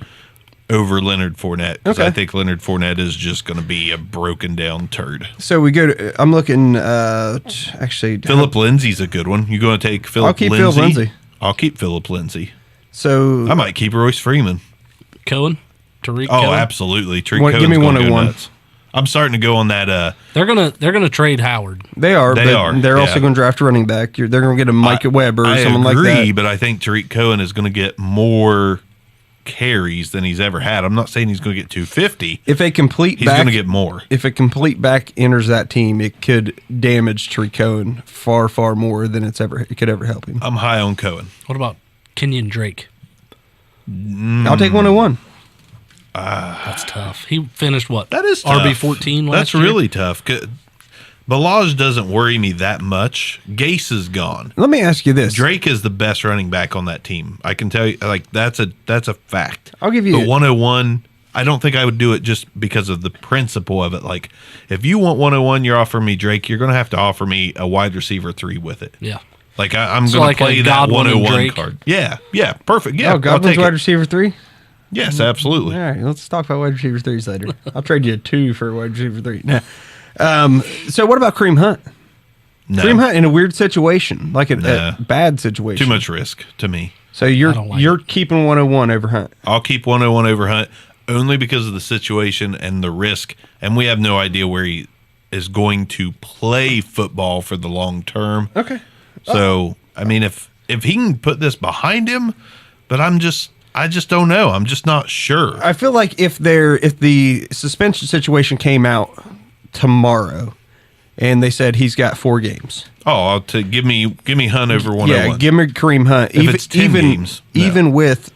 over Leonard Fournette, because I Okay. think Leonard Fournette is just going to be a broken down turd. So we go to. I'm looking. Actually, Philip Lindsay's a good one. You going to take Philip I'll keep Lindsay? Philip Lindsay. I'll keep Philip Lindsay. So I might keep Royce Freeman. Cohen, Tariq Oh, Cohen. absolutely. Tariq Give me Cohen's gonna 101. go nuts. I'm starting to go on that. They're gonna trade Howard. they are. They but are, They're also yeah. going to draft a running back. They're going to get a Micah Webber or I someone agree, like that. but I think Tariq Cohen is going to get more carries than he's ever had. I'm not saying he's going to get 250. If a complete He's back, going to get more. if a complete back enters that team, it could damage Tariq Cohen far more than it could ever help him. I'm high on Cohen. What about Kenyon Drake? I'll take 101. That's tough. He finished what? That is tough. RB14 last That's year? really tough. Balaj doesn't worry me that much. Gase is gone. Let me ask you this. Drake is the best running back on that team. I can tell you, like, that's a fact. I'll give you- But 101, I don't think I would do it just because of the principle of it. Like, if you want 101, you're offering me Drake, you're going to have to offer me a wide receiver 3 with it. Yeah. Like, I'm So going like to a play that Godwin and 101 Drake? card. Yeah, perfect. Yeah, Oh, I'll Godwin's take wide it. receiver 3? Yes, absolutely. All right, let's talk about wide receiver 3s later. I'll trade you a 2 for a wide receiver 3. Nah. So what about Kareem Hunt? No, Kareem Hunt in a weird situation, like Nah. a bad situation. too much risk to me. So I don't like you're keeping 101 over Hunt. I'll keep 101 over Hunt only because of the situation and the risk, and we have no idea where he is going to play football for the long term. Okay. So, I mean, if he can put this behind him, but I just don't know. I'm just not sure. I feel like if the suspension situation came out tomorrow and they said he's got 4 games. Oh, give me Hunt over 101. Yeah, give me Kareem Hunt. If it's 10 games, no. even with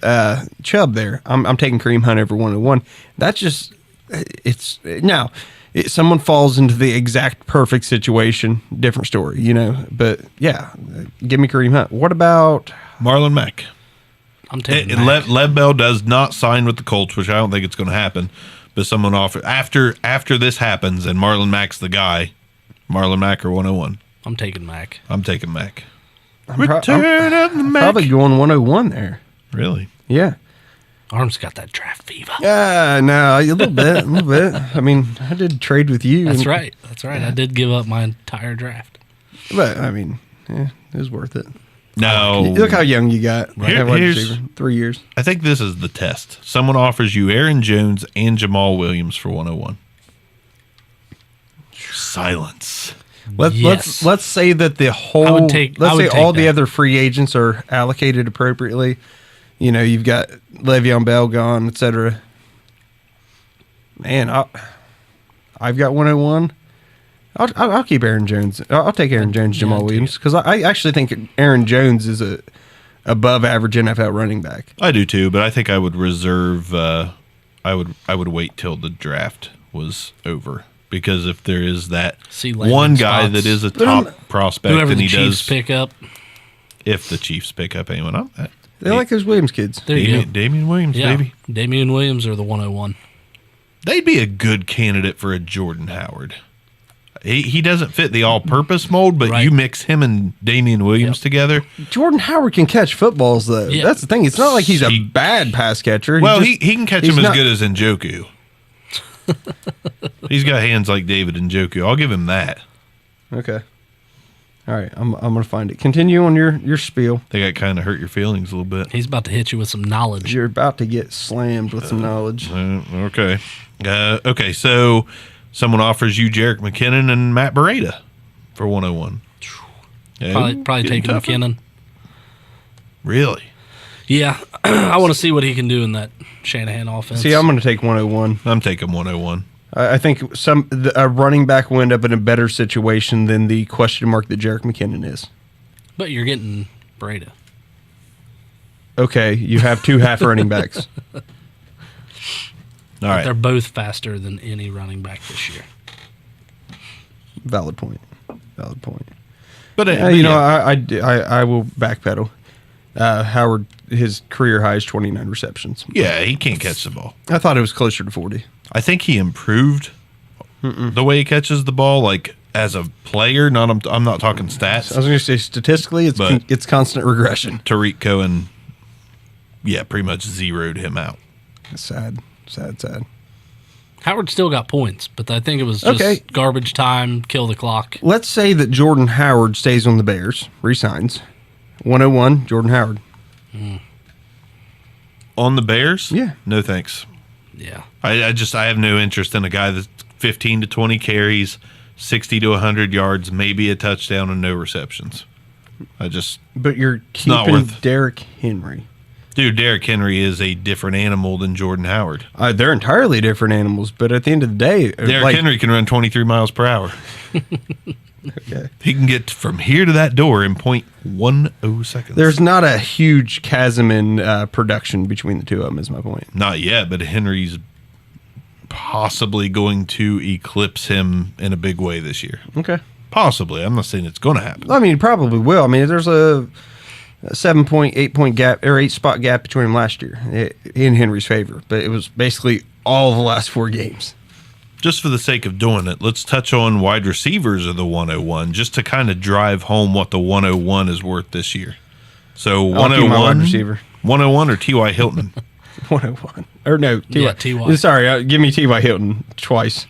Chubb there, I'm taking Kareem Hunt over 101. That's just it's now. Someone falls into the exact perfect situation, different story, But yeah, give me Kareem Hunt. What about Marlon Mack. I'm taking And Mack. Lev Bell does not sign with the Colts, which I don't think it's going to happen. But someone offered after this happens and Marlon Mack's the guy. Marlon Mack or 101. I'm taking Mack. I'm taking Mack. Return of the Mack. probably going 101 there? Really? Yeah. Arm's got that draft fever. No, a little bit. I mean, I did trade with you. That's right. I did give up my entire draft. But I mean, it was worth it. No. Look how young you got. Here- That wide here's- receiver, 3 years. I think this is the test. Someone offers you Aaron Jones and Jamal Williams for 101. Silence. Yes. Let's say that the whole. I would take all the that. other free agents are allocated appropriately. You've got Le'Veon Bell gone, etc. Man, I've got 101. I'll keep Aaron Jones. I'll take Aaron Jones, Jamal I'd take Williams, because I actually think Aaron Jones is a above average NFL running back. I do too, but I think I would reserve. I would wait till the draft was over, because if there is that See landing one guy spots. that is a top prospect, Whoever and the he Chiefs does, pick up, if the Chiefs pick up anyone, They like those Williams kids. there you go. Damian Williams, Yeah, baby. Damian Williams or the 101. They'd be a good candidate for a Jordan Howard. He doesn't fit the all-purpose mold, but Right. you mix him and Damian Williams Yep. together. Jordan Howard can catch footballs, though. Yeah. That's the thing. It's not like he's a He- bad pass catcher. Well, just- he can catch he's him as not- good as Njoku. He's got hands like David Njoku. I'll give him that. Okay. All right, I'm gonna find it. Continue on your spiel. I think I kind of hurt your feelings a little bit. He's about to hit you with some knowledge. You're about to get slammed with some knowledge. Okay. Okay, so someone offers you Jerick McKinnon and Matt Breida for 101. Yeah, Probably getting taking tougher. McKinnon. Really? Yeah, I want to see what he can do in that Shanahan offense. See, I'm gonna take 101. I'm taking 101. I think a running back will end up in a better situation than the question mark that Jerick McKinnon is. But you're getting Breda. Okay, you have 2 half running backs. All right. They're both faster than any running back this year. Valid point. But I will backpedal. Howard, his career high is 29 receptions. yeah, he can't catch the ball. I thought it was closer to 40. I think he improved the way he catches the ball, like as a player. I'm not talking stats. I was going to say statistically, it's constant regression. Tariq Cohen, pretty much zeroed him out. Sad. Howard still got points, but I think it was just garbage time, kill the clock. Let's say that Jordan Howard stays on the Bears, resigns. 101, Jordan Howard. On the Bears? Yeah. No thanks. Yeah. I have no interest in a guy that's 15 to 20 carries, 60 to 100 yards, maybe a touchdown and no receptions. But you're not keeping worth- Derrick Henry. Dude, Derrick Henry is a different animal than Jordan Howard. They're entirely different animals, but at the end of the day, Derrick Henry can run 23 miles per hour. Okay. He can get from here to that door in 0.10 seconds. There's not a huge chasm in production between the two of them, is my point. Not yet, but Henry's possibly going to eclipse him in a big way this year. Okay. Possibly. I'm not saying it's going to happen. I mean, he probably will. I mean, there's a 8 gap or 8 spot gap between him last year in Henry's favor, but it was basically all of the last 4 games. Just for the sake of doing it, let's touch on wide receivers of the 101, just to kind of drive home what the 101 is worth this year. So I'll keep my 101, wide receiver. 101 or T.Y. Hilton? 101. Or no, T.Y. Yeah, T.Y. Sorry, give me T.Y. Hilton twice.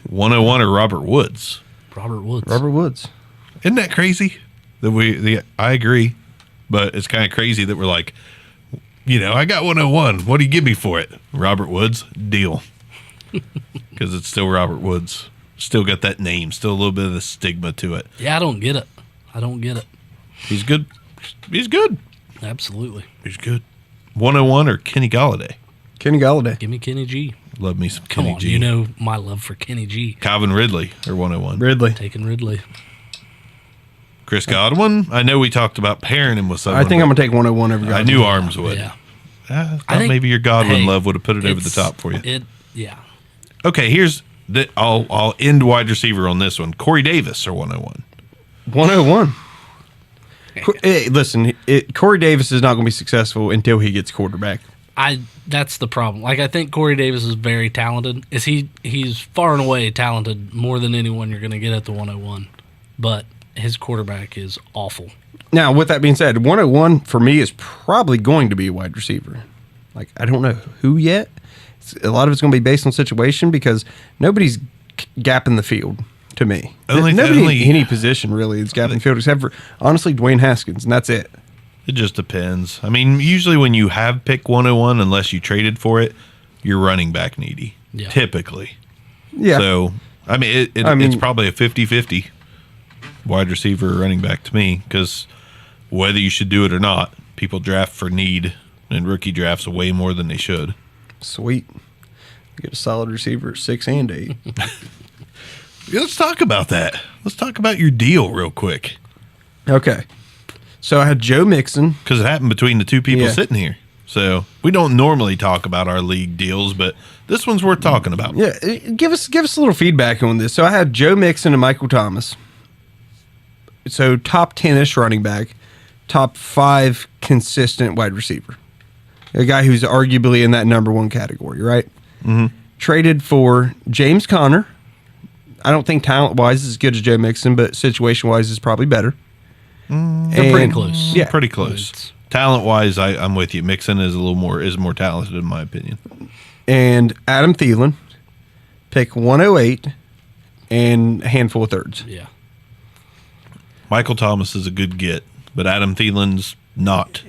101 or Robert Woods? Robert Woods. Robert Woods. Isn't that crazy? I agree, but it's kind of crazy that we're like, I got 101. What do you give me for it? Robert Woods, deal. Because it's still Robert Woods. Still got that name. Still a little bit of the stigma to it. Yeah, I don't get it. He's good. He's good. Absolutely. He's good. 101 or Kenny Galladay? Kenny Galladay. Give me Kenny G. Love me some Come Kenny on, G. you know my love for Kenny G. Calvin Ridley or 101? Ridley. Taking Ridley. Chris Godwin? I know we talked about pairing him with someone. I think I'm going to take 101 over I Godwin. knew Arms would. Yeah. I thought I think- maybe your Godwin hey, love would have put it over the top for you. Yeah. Okay, I'll end wide receiver on this one. Corey Davis or 101? 101. Hey, listen, Corey Davis is not going to be successful until he gets quarterback. That's the problem. Like, I think Corey Davis is very talented. He's far and away talented more than anyone you're going to get at the 101. But his quarterback is awful. Now, with that being said, 101 for me is probably going to be a wide receiver. Like, I don't know who yet. A lot of it's going to be based on situation because nobody's gapping the field to me. Nobody in any position really is gapping the field except for, honestly, Dwayne Haskins, and that's it. It just depends. I mean, usually when you have pick 101, unless you traded for it, you're running back needy. Yeah. Typically. Yeah. So, I mean, it's probably a 50-50 wide receiver or running back to me because whether you should do it or not, people draft for need and rookie drafts way more than they should. Sweet. You get a solid receiver at 6 and 8. Let's talk about that. Let's talk about your deal real quick. Okay. So I had Joe Mixon. Because it happened between the two people Yeah. sitting here. So we don't normally talk about our league deals, but this one's worth talking about. Yeah, give us a little feedback on this. So I had Joe Mixon and Michael Thomas. So top 10-ish running back, top 5 consistent wide receiver. A guy who's arguably in that number 1 category, right? Mm-hmm. Traded for James Conner. I don't think talent-wise is as good as Joe Mixon, but situation-wise is probably better. They're pretty close. Yeah. Pretty close. Talent-wise, I'm with you. Mixon is more talented in my opinion. And Adam Thielen, pick 108 and a handful of thirds. Yeah. Michael Thomas is a good get, but Adam Thielen's not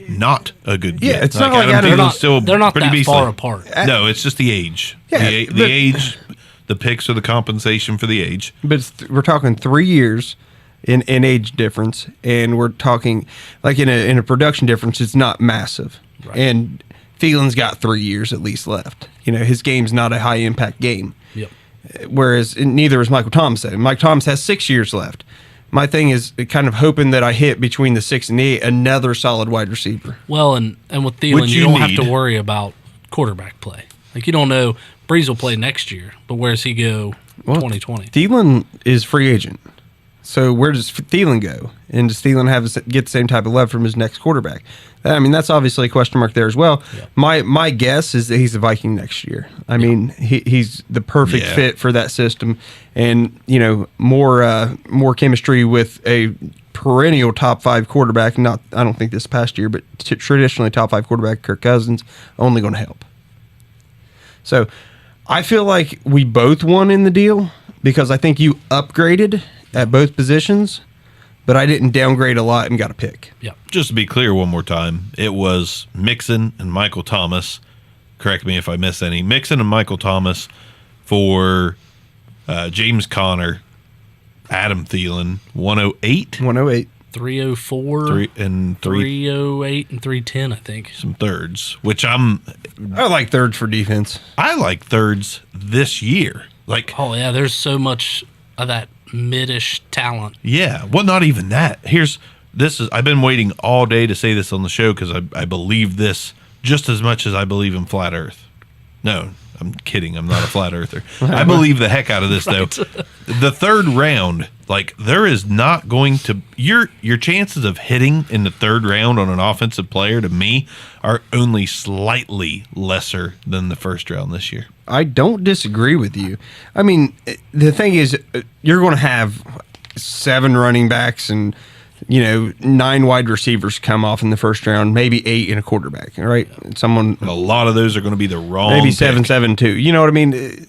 a good get. Yeah, it's not like Adam- Thielen's they're not pretty that beastly. far apart. No, it's just the age. Yeah, the but- age, the picks are the compensation for the age. But we're talking 3 years in age difference, and we're talking like in a production difference. It's not massive, Right. and Thielen's got 3 years at least left. His game's not a high impact game. Yep. whereas neither is Michael Thomas. Mike Thomas has 6 years left. My thing is kind of hoping that I hit between the 6 and the 8 another solid wide receiver. Well, and with Thielen, Which you you don't have need. to worry about quarterback play. Like, you don't know. Breeze will play next year, but where does he go 2020? Thielen is free agent. So where does Thielen go? And does Thielen get the same type of love from his next quarterback? I mean, that's obviously a question mark there as well. Yeah. My guess is that he's a Viking next year. I mean, he's the perfect Yeah. fit for that system, and more chemistry with a perennial top 5 quarterback. I don't think this past year, but traditionally top 5 quarterback Kirk Cousins, only going to help. So I feel like we both won in the deal because I think you upgraded at both positions, but I didn't downgrade a lot and got a pick. Yeah. Just to be clear one more time, it was Mixon and Michael Thomas. Correct me if I miss any. Mixon and Michael Thomas for James Conner, Adam Thielen, 108, 108. 304, 308, and 310, I think. some thirds, which I like thirds for defense. I like thirds this year. Like, Oh, yeah, there's so much of that mid-ish talent. yeah, well, not even that. I've been waiting all day to say this on the show because I believe this just as much as I believe in flat Earth. No, I'm kidding. I'm not a flat earther. I believe the heck out of this, though. The third round, like, there is not going to your chances of hitting in the third round on an offensive player, to me, are only slightly lesser than the first round this year. I don't disagree with you. I mean, the thing is, you're going to have 7 running backs and 9 wide receivers come off in the first round, maybe 8 in a quarterback. Right? Someone. And a lot of those are going to be the wrong. Maybe pick. 7-7-2. You know what I mean?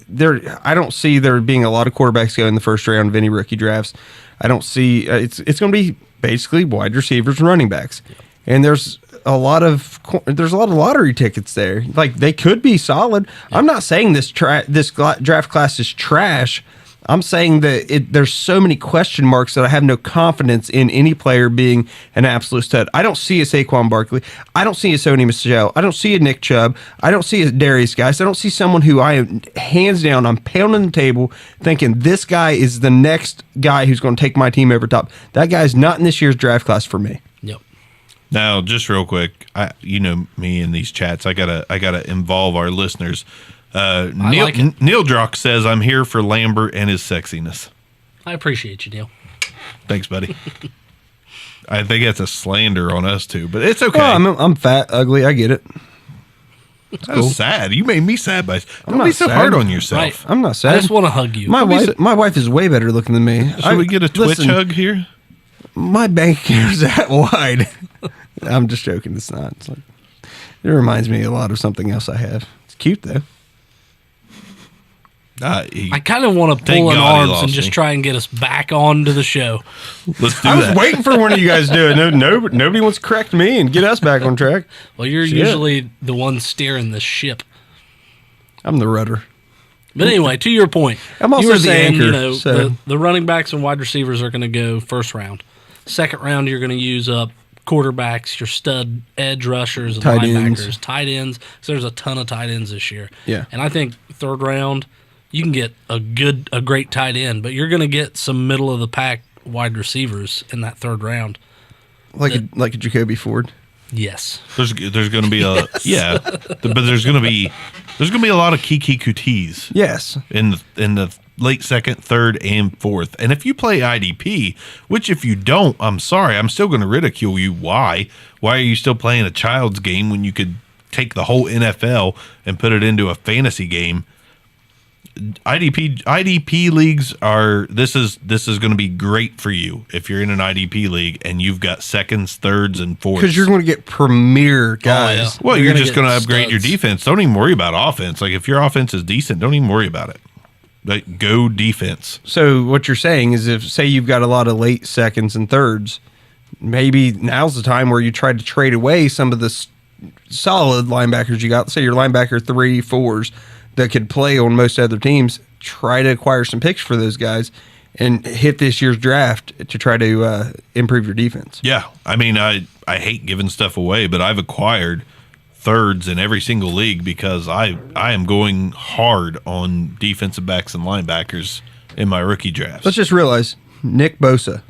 I don't see there being a lot of quarterbacks go in the first round of any rookie drafts. I don't see it's going to be basically wide receivers and running backs, and there's a lot of lottery tickets there. Like, they could be solid. I'm not saying this draft class is trash. I'm saying that there's so many question marks that I have no confidence in any player being an absolute stud. I don't see a Saquon Barkley. I don't see a Sony Michel. I don't see a Nick Chubb. I don't see a Darius Geis. I don't see someone who I am hands down, I'm pounding the table thinking this guy is the next guy who's going to take my team over top. That guy's not in this year's draft class for me. Yep. Now, just real quick, you know me in these chats. I gotta involve our listeners. Neil, like it. Neil Drock says, I'm here for Lambert and his sexiness. I appreciate you, Neil. Thanks, buddy. I think that's a slander on us, too, but it's okay. Well, I'm fat, ugly. I get it. That's sad. You made me sad by. Don't not be so sad. hard on yourself. Right. I'm not sad. I just want to hug you. My wife is way better looking than me. Should we get a Twitch hug here? My bank account is that wide. I'm just joking. It's not. It's like, it reminds me a lot of something else I have. It's cute though. I kind of want to Thank pull in God he arms lost and just me. try and get us back onto the show. Let's do I was that. waiting for one of you guys to do it. Nobody wants to correct me and get us back on track. Well, you're Shit. usually the one steering the ship. I'm the rudder. But anyway, to your point, I'm also you were the saying, anchor, so- the running backs and wide receivers are going to go first round. Second round, you're going to use up quarterbacks, your stud edge rushers, and Tight linebackers, ends. tight ends. So there's a ton of tight ends this year. Yeah. And I think third round, you can get a great tight end, but you're going to get some middle of the pack wide receivers in that third round. Like a Jacoby Ford. Yes. There's going to be a but there's going to be a lot of Kiki Kutis Yes. in the late second, third, and fourth. And if you play IDP, which if you don't, I'm sorry, I'm still going to ridicule you. Why? Why are you still playing a child's game when you could take the whole NFL and put it into a fantasy game? IDP leagues are this is going to be great for you if you're in an IDP league and you've got seconds, thirds, and fourths. Because you're going to get premier guys. yeah. Well, You're you're gonna just get going to upgrade your studs. defense. Don't even worry about offense. Like, if your offense is decent, don't even worry about it. Like, go defense. So what you're saying is, if say you've got a lot of late seconds and thirds, maybe now's the time where you try to trade away some of the solid linebackers you got. Say your linebacker 3, 4s that could play on most other teams. Try to acquire some picks for those guys and hit this year's draft to try to improve your defense. Yeah, I mean, I hate giving stuff away, but I've acquired thirds in every single league because I am going hard on defensive backs and linebackers in my rookie drafts. Let's just realize Nick Bosa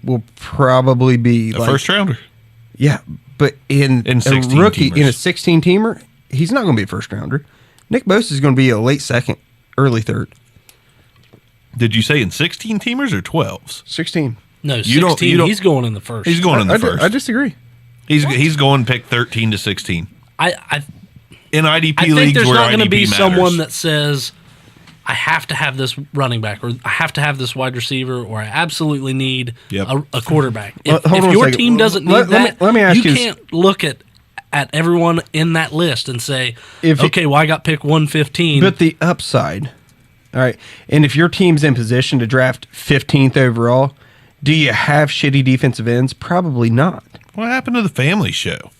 will probably be A first rounder. Yeah, but in a 16 rookie, teamers. in a 16-teamer, he's not going to be a first rounder. Nick Bosa is going to be a late second, early third. Did you say in 16 teamers or 12s? 16. No, You don't- 16. you don't- He's going in the first. He's going in the first. I disagree. He's going pick 13 to 16. I In IDP think leagues there's where not going to IDP be matters. someone that says, I have to have this running back, or I have to have this wide receiver, or I absolutely need Yep. a quarterback. Well, If, hold if on a your second. team doesn't need Let me- that, let me ask you you this. can't look at everyone in that list and say, If it- okay, well, I got pick 115. But the upside, all right, and if your team's in position to draft 15th overall, do you have shitty defensive ends? Probably not. What happened to the family show?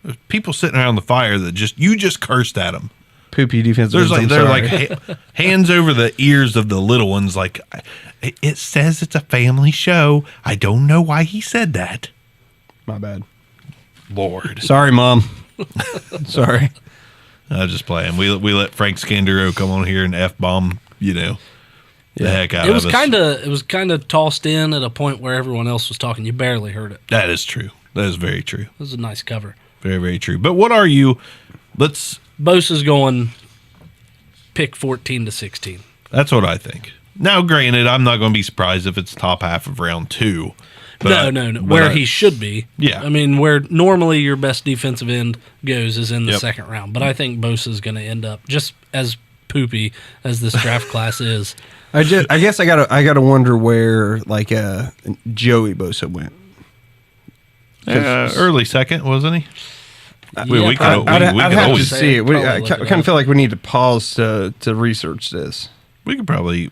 There's people sitting around the fire that you just cursed at them. Poopy defensive There's ends. like I'm they're sorry. like hands over the ears of the little ones. Like it says it's a family show. I don't know why he said that. My bad. Lord, Sorry, Mom. Sorry. I was just playing. We let Frank Scanduro come on here and f-bomb. The heck out it was of us. it was kind of tossed in at a point where everyone else was talking. You barely heard it. That is true. That is very true. It was a nice cover. Very, very true. But what are you? Bosa's going pick 14 to 16. That's what I think. Now, granted, I'm not going to be surprised if it's top half of round 2. But No. but Where he should be. Yeah. I mean, where normally your best defensive end goes is in the Yep. second round. But I think Bosa's going to end up just as poopy as this draft class is. I guess I gotta wonder where Joey Bosa went. early second, wasn't he? We Yeah, could probably. I'd we could have to always see it. Probably I look it kind up. of feel like we need to pause to research this. we could probably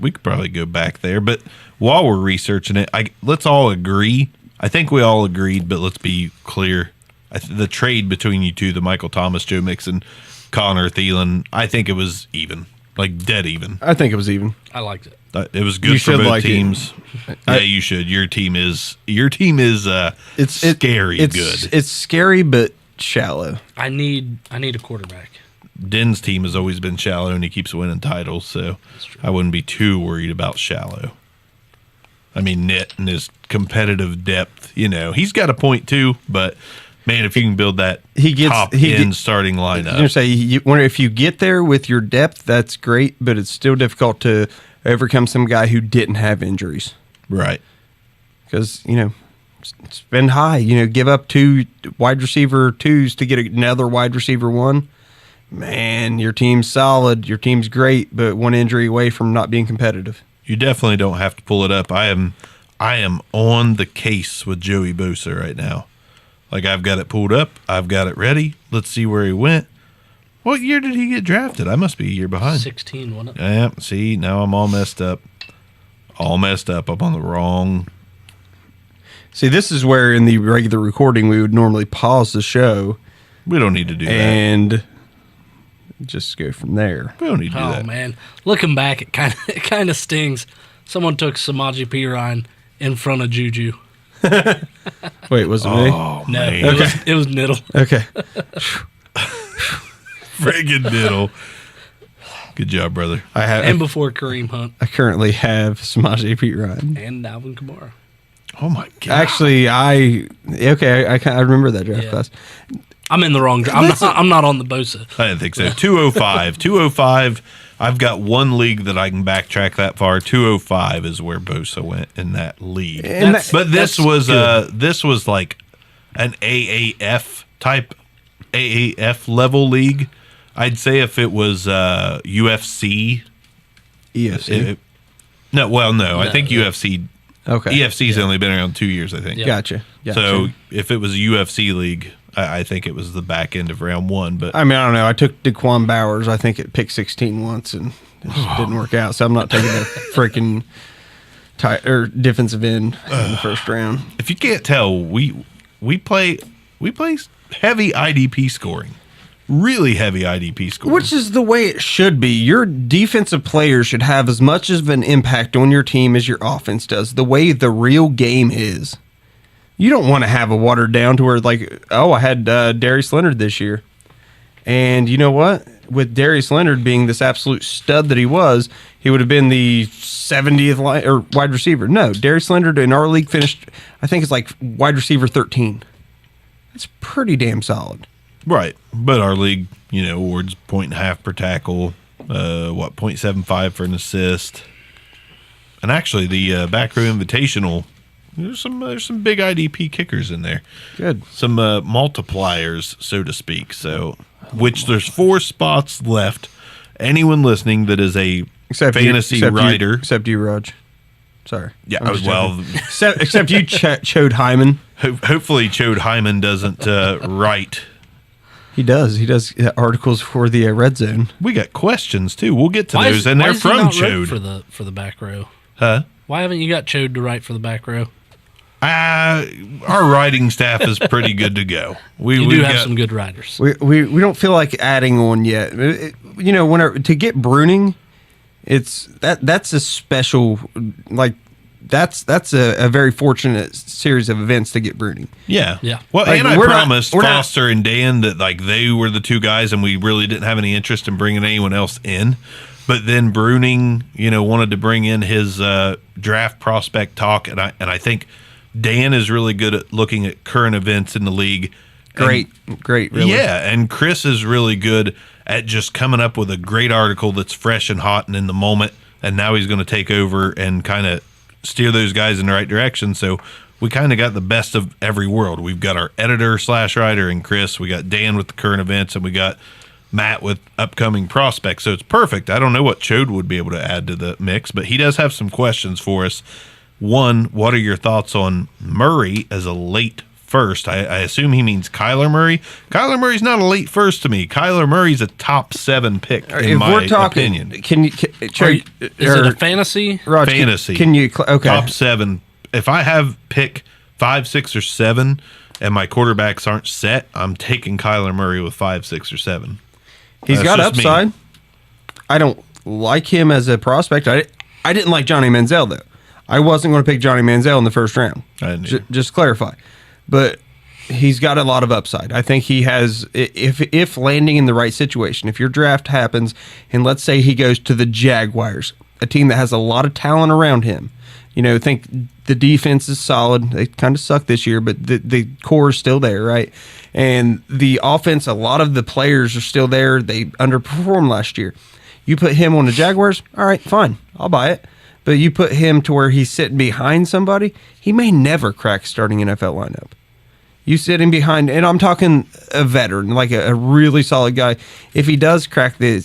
go back there. But while we're researching it, let's all agree. I think we all agreed, but let's be clear. The trade between you two, the Michael Thomas, Joe Mixon, Connor Thielen, I think it was even, like dead even. I think it was even. I liked it. It was You good for should both like it. teams. Yeah, you should. Your team is scary it's, good. It's scary but shallow. I need a quarterback. Den's team has always been shallow, and he keeps winning titles, so I wouldn't be too worried about shallow. I mean, Nit and his competitive depth, he's got a point too, but man, if you can build that top end starting lineup. I was going to say, if you get there with your depth, that's great, but it's still difficult to overcome some guy who didn't have injuries. Right. Because, spend high, give up 2 wide receiver 2s to get another wide receiver 1. Man, your team's solid, your team's great, but one injury away from not being competitive. You definitely don't have to pull it up. I am on the case with Joey Bosa right now. Like, I've got it pulled up. I've got it ready. Let's see where he went. What year did he get drafted? I must be a year behind. 16, wasn't it? Yeah, see, now I'm all messed up. I'm on the wrong. See, this is where in the regular recording we would normally pause the show We don't need to do that. and just go from there. We don't need to do Oh that. man, looking back, it kind of stings. Someone took Samaje Perine in front of Juju. Wait, was it me? Oh, No, man. it was Niddle. Okay. Friggin' diddle. Good job, brother. And before Kareem Hunt I currently have Samaje Perine. and Alvin Kamara. Oh, my God. Actually, I remember that draft Yeah. class. I'm in the wrong. I'm not on the Bosa. I didn't think so. 205. 205. I've got one league that I can backtrack that far. 205 is where Bosa went in that league. And But this that's was good. this was like an AAF type AAF level league. I'd say if it was UFC. EFC. I think UFC. Okay. EFC's only been around 2 years, I think. Yeah. Gotcha. So if it was a UFC league, I think it was the back end of round 1. But I mean, I don't know. I took Daquan Bowers, I think, at pick 16 once, and it just didn't work out. So I'm not taking a freaking defensive end in the first round. if you can't tell, we play heavy IDP scoring, really heavy IDP scoring. Which is the way it should be. Your defensive players should have as much of an impact on your team as your offense does. The way the real game is. You don't want to have a watered down to where like, oh, I had Darius Leonard this year. And you know what? With Darius Leonard being this absolute stud that he would have been the 70th wide receiver. No, Darius Leonard in our league finished, I think it's like wide receiver 13. That's pretty damn solid. Right. But our league, awards 1.5 per tackle, 0.75 for an assist. And actually, the Back Row Invitational, there's some big IDP kickers in there. Good. Some multipliers, so to speak. So, which there's 4 spots left. Anyone listening that is a fantasy writer, except you, Raj. Sorry. Yeah. I'm just Well, joking. except you, Chode Hyman. hopefully, Chode Hyman doesn't write. He does. He does articles for the Red Zone. We got questions too. We'll get to those, and they're from Chode for the back row. Huh? Why haven't you got Chode to write for the back row? Our writing staff is pretty good to go. We do have some good writers. We don't feel like adding on yet. Whenever to get Bruning, that's a special that's a very fortunate series of events to get Bruning. Yeah. Well, Like, and I we're promised not- Foster and Dan that they were the 2 guys, and we really didn't have any interest in bringing anyone else in. But then Bruning, wanted to bring in his draft prospect talk, and I think Dan is really good at looking at current events in the league. Great, really. Yeah, and Chris is really good at just coming up with a great article that's fresh and hot and in the moment. And now he's going to take over and kind of steer those guys in the right direction. So we kind of got the best of every world. We've got our editor/writer and Chris. We got Dan with the current events, and we got Matt with upcoming prospects. So it's perfect. I don't know what Chode would be able to add to the mix, but he does have some questions for us. One, what are your thoughts on Murray as a late first? I assume he means Kyler Murray. Kyler Murray's not a late first to me. Kyler Murray's a top 7 pick in If my we're talking, opinion. Is it a fantasy? Raj, Fantasy. Can you? Okay. Top 7. If I have pick 5, 6, or 7, and my quarterbacks aren't set, I'm taking Kyler Murray with 5, 6, or 7. He's That's got just me. upside. I don't like him as a prospect. I didn't like Johnny Manziel though. I wasn't going to pick Johnny Manziel in the first round. I didn't either. Just to clarify. But he's got a lot of upside. I think he has, if landing in the right situation, if your draft happens, and let's say he goes to the Jaguars, a team that has a lot of talent around him. Think the defense is solid. They kind of suck this year, but the core is still there, right? And the offense, a lot of the players are still there. They underperformed last year. You put him on the Jaguars, all right, fine, I'll buy it. But you put him to where he's sitting behind somebody, he may never crack starting NFL lineup. You sit him behind, and I'm talking a veteran, like a really solid guy. If he does crack a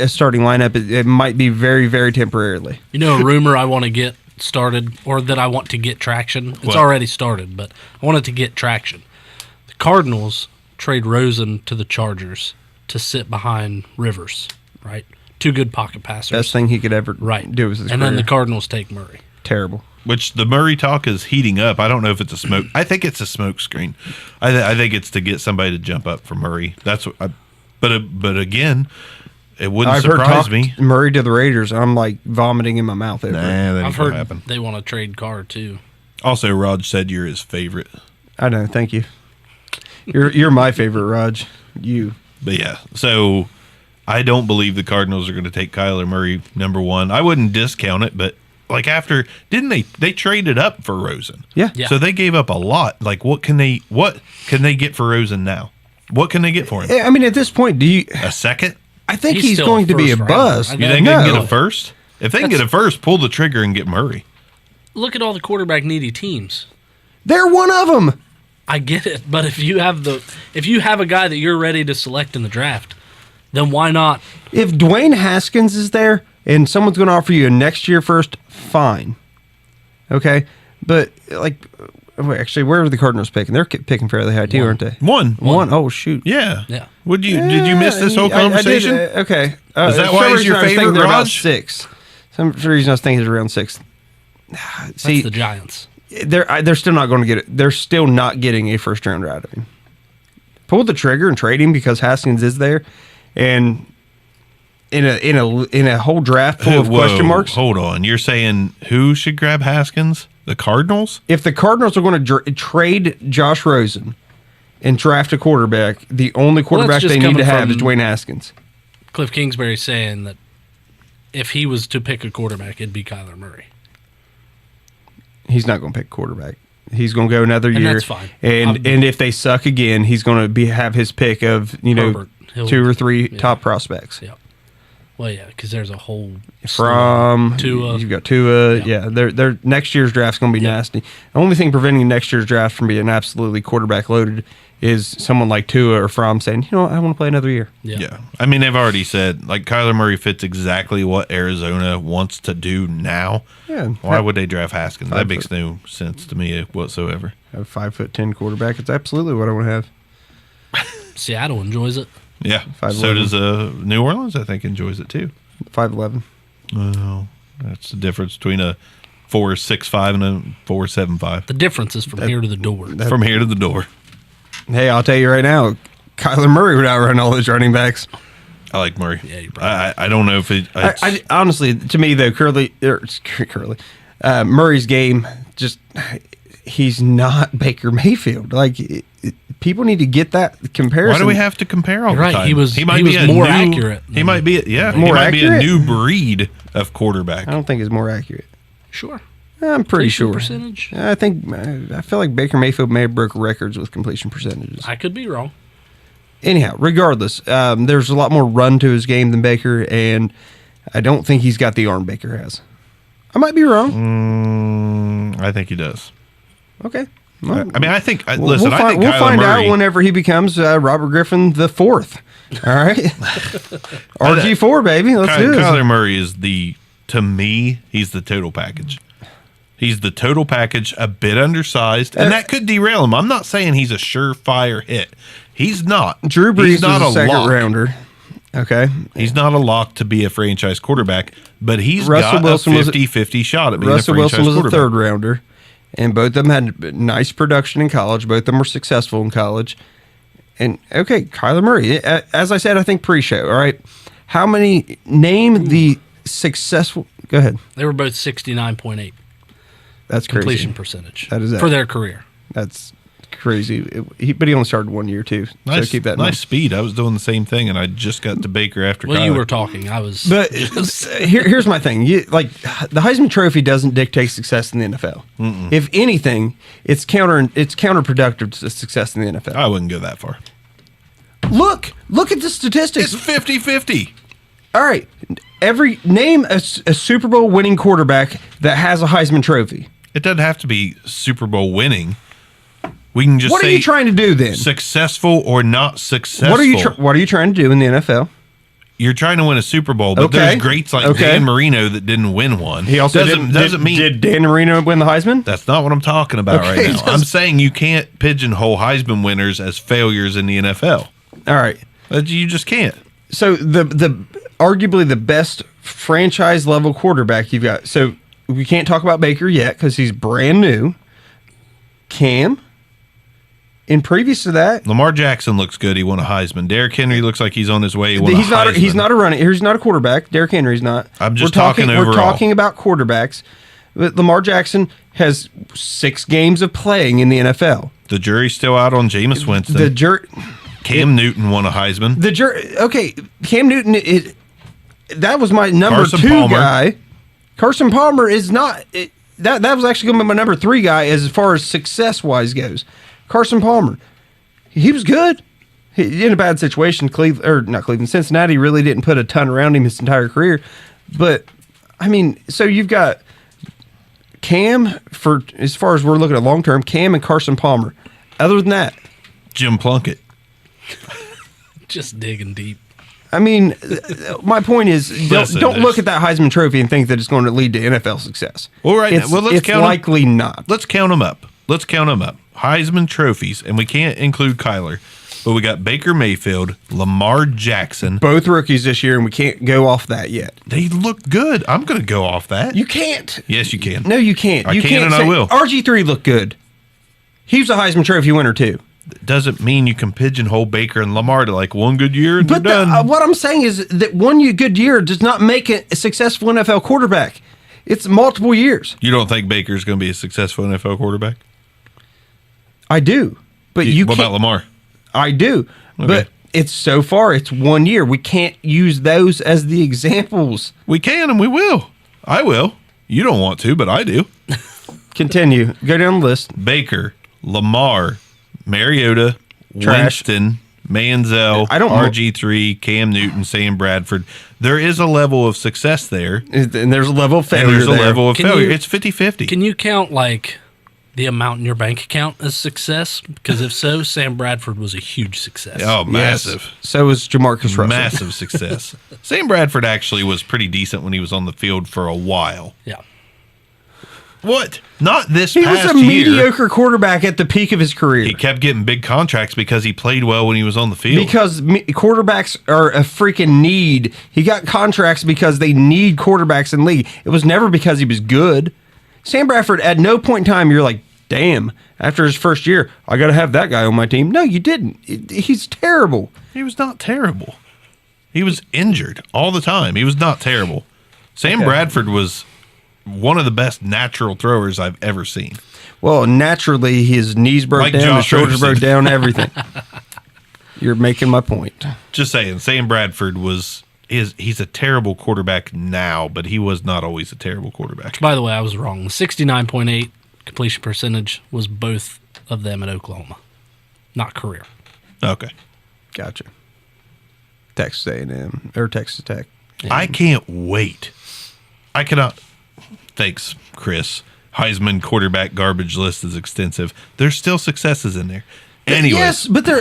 starting lineup, it might be very, very temporarily. A rumor I want to get started, or that I want to get traction. It's What? already started, but I want it to get traction. The Cardinals trade Rosen to the Chargers to sit behind Rivers, right? 2 good pocket passers. Best thing he could ever right. do with his And career. then the Cardinals take Murray. Terrible. Which the Murray talk is heating up. I don't know if it's a smoke. I think it's a smoke screen. I think it's to get somebody to jump up for Murray. That's what. But again, it wouldn't surprise me. Murray to the Raiders. I'm like vomiting in my mouth over it. Nah, that I've ain't heard gonna happen. they want to trade Carr too. Also, Raj said you're his favorite. I know. Thank you. You're my favorite, Raj. You. But yeah, so I don't believe the Cardinals are going to take Kyler Murray number 1. I wouldn't discount it, but didn't they traded up for Rosen? Yeah. Yeah. So they gave up a lot. Like what can they get for Rosen now? What can they get for him? I mean, at this point, A second? I think He's he's still going a to be a first buzz. rounder. You think No. they can get a first? If they can get a first, pull the trigger and get Murray. Look at all the quarterback needy teams. They're one of them. I get it, but if you have a guy that you're ready to select in the draft, then why not? If Dwayne Haskins is there and someone's going to offer you a next year first, fine. Okay, but actually, where are the Cardinals picking? They're picking fairly high too, aren't they? One. Oh shoot. Yeah. Yeah. Did you miss this whole I did, conversation? okay. Is that for why some he's reason your I was thinking favorite, they're about Raj? 6. Some reason I was thinking it's around 6. See, That's the Giants. they're still not going to get it. They're still not getting a first round out of him. Pull the trigger and trade him because Haskins is there, and in a whole draft full of Whoa, question marks. Hold on. You're saying who should grab Haskins? The Cardinals? If the Cardinals are going to trade Josh Rosen and draft a quarterback, the only quarterback just they need coming to have is from- Dwayne Haskins. Cliff Kingsbury saying that if he was to pick a quarterback, it'd be Kyler Murray. He's not going to pick a quarterback. He's going to go another year. that's fine. And if they suck again, he's going to have his pick of Herbert. 2 or 3 top prospects. Yeah. Well, yeah, because there's a whole From Tua. you've got Tua. Yeah. Yeah, their next year's draft's going to be nasty. The only thing preventing next year's draft from being absolutely quarterback loaded is someone like Tua or Fromm saying, you know what, I want to play another year. Yeah. I mean, they've already said, like, Kyler Murray fits exactly what Arizona wants to do now. Yeah. Why would they draft Haskins? That Five makes no sense to me whatsoever. Have a 5'10" quarterback. It's absolutely what I want to have. Seattle enjoys it. Yeah. 5'11". So does New Orleans, I think, enjoys it too. 5'11". Well, that's the difference between a 4.65 and a 4.75. The difference is from here to the door. From here to the door. Hey, I'll tell you right now, Kyler Murray would outrun all those running backs. I like Murray. Yeah, you probably I don't know if it. I honestly, to me though, Murray's game just he's not Baker Mayfield. Like people need to get that comparison. why do we have to compare all You're the right, time? he was be more new- accurate He than- might be. Yeah. More he might be accurate? a new breed of quarterback. I don't think it's more accurate. Sure. I'm pretty Completion sure. percentage? I feel like Baker Mayfield may have broke records with completion percentages. I could be wrong. Anyhow, regardless, there's a lot more run to his game than Baker, and I don't think he's got the arm Baker has. I might be wrong. I think he does. Okay. I mean, I think. We'll Listen, I think we'll Kyler find Murray. out whenever he becomes Robert Griffin the fourth. All right, RG4 baby, let's do this. Kyler Murray is to me, he's the total package. He's the total package, a bit undersized, and that could derail him. I'm not saying he's a surefire hit. He's not. Drew Brees He's not is a second lock. rounder. Okay, He's not a lock to be a franchise quarterback, but he's Russell got Wilson a was 50-50 shot at being Russell a franchise Wilson was a quarterback. third rounder, and both of them had nice production in college. Both of them were successful in college. And okay, Kyler Murray, as I said, I think pre-show. All right, how many? Name the successful. Go ahead. They were both 69.8 That's crazy. completion percentage That is for their career. That's crazy. But he only started 1 year too. Nice, So keep that in nice mind. speed. I was doing the same thing, and I just got to Baker after Well, Kyler. you were talking. I was. But here's my thing. Like the Heisman Trophy doesn't dictate success in the NFL. If anything, it's counterproductive to success in the NFL. I wouldn't go that far. Look at the statistics. It's 50-50. All right, name a Super Bowl winning quarterback that has a Heisman Trophy. It doesn't have to be Super Bowl winning. We can just What say are you trying to do then? successful or not successful. What are you trying to do in the NFL? You're trying to win a Super Bowl, but Okay. there's greats like Okay. Dan Marino that didn't win one. He also doesn't mean Did Dan Marino win the Heisman? that's not what I'm talking about Okay, right now. I'm saying you can't pigeonhole Heisman winners as failures in the NFL. All right. You just can't. So the arguably the best franchise level quarterback you've got. So we can't talk about Baker yet because he's brand new. Cam. And previous to that, Lamar Jackson looks good. He won a Heisman. Derrick Henry looks like he's on his way. He won he's a not. Heisman. He's not a running. He's not a quarterback. Derrick Henry's not. I'm just We're talking talking We're overall. talking about quarterbacks. But Lamar Jackson has 6 games of playing in the NFL. The jury's still out on Jameis Winston. Cam Newton won a Heisman. Okay, Cam Newton. That was my number Carson 2 Palmer. guy. Carson Palmer is not. That was actually going to be my number 3 guy as far as success wise goes. Carson Palmer, he was good. In a bad situation. Cincinnati really didn't put a ton around him his entire career. But I mean, so you've got Cam for as far as we're looking at long term. Cam and Carson Palmer. Other than that, Jim Plunkett. just digging deep. I mean, my point is, Listen, don't look there's- at that Heisman Trophy and think that it's going to lead to NFL success. Well, right now- It's, well, let's it's count 'em. likely not. Let's count them up. Heisman trophies, and we can't include Kyler, but we got Baker Mayfield, Lamar Jackson. Both rookies this year, and we can't go off that yet. They look good. I'm going to go off that. You can't. Yes, you can. No, you can't. I You can can't and I say- will. RG3 looked good. He was a Heisman Trophy winner too. Doesn't mean you can pigeonhole Baker and Lamar to like one good year and But they're done. what I'm saying is that good year does not make a successful NFL quarterback. It's multiple years. You don't think Baker's going to be a successful NFL quarterback? I do. But What about Lamar? I do. Okay. But it's so far, it's 1 year. We can't use those as the examples. We can and we will. I will. You don't want to, but I do. Continue. Go down the list. Baker, Lamar, Mariota, Trash. Winston, Manziel, I don't- RG3, Cam Newton, Sam Bradford. There is a level of success there. And there's a level of And failure there's a there. level of Can failure. you- It's 50-50. Can you count like the amount in your bank account as success? Because if so, Sam Bradford was a huge success. Oh, Yes. massive. So is Jamarcus Russell. Massive success. Sam Bradford actually was pretty decent when he was on the field for a while. Yeah. What? Not this He was past a year. mediocre quarterback at the peak of his career. He kept getting big contracts because he played well when he was on the field. Because quarterbacks are a freaking need. He got contracts because they need quarterbacks in the league. It was never because he was good. Sam Bradford, at no point in time, you're like, damn, after his first year, I got to have that guy on my team. No, you didn't. He's terrible. He was not terrible. He was injured all the time. He was not terrible. Sam Okay. Bradford was one of the best natural throwers I've ever seen. Well, naturally, his knees broke Like down, his Josh shoulders Rosen. broke down, everything. You're making my point. Just saying, Sam Bradford he's a terrible quarterback now, but he was not always a terrible quarterback. By the way, I was wrong. The 69.8 completion percentage was both of them at Oklahoma, not career. Okay. Gotcha. Texas A&M or Texas Tech. I can't wait. I cannot. Thanks, Chris. Heisman quarterback garbage list is extensive. There's still successes in there. Anyways, Yes, but they're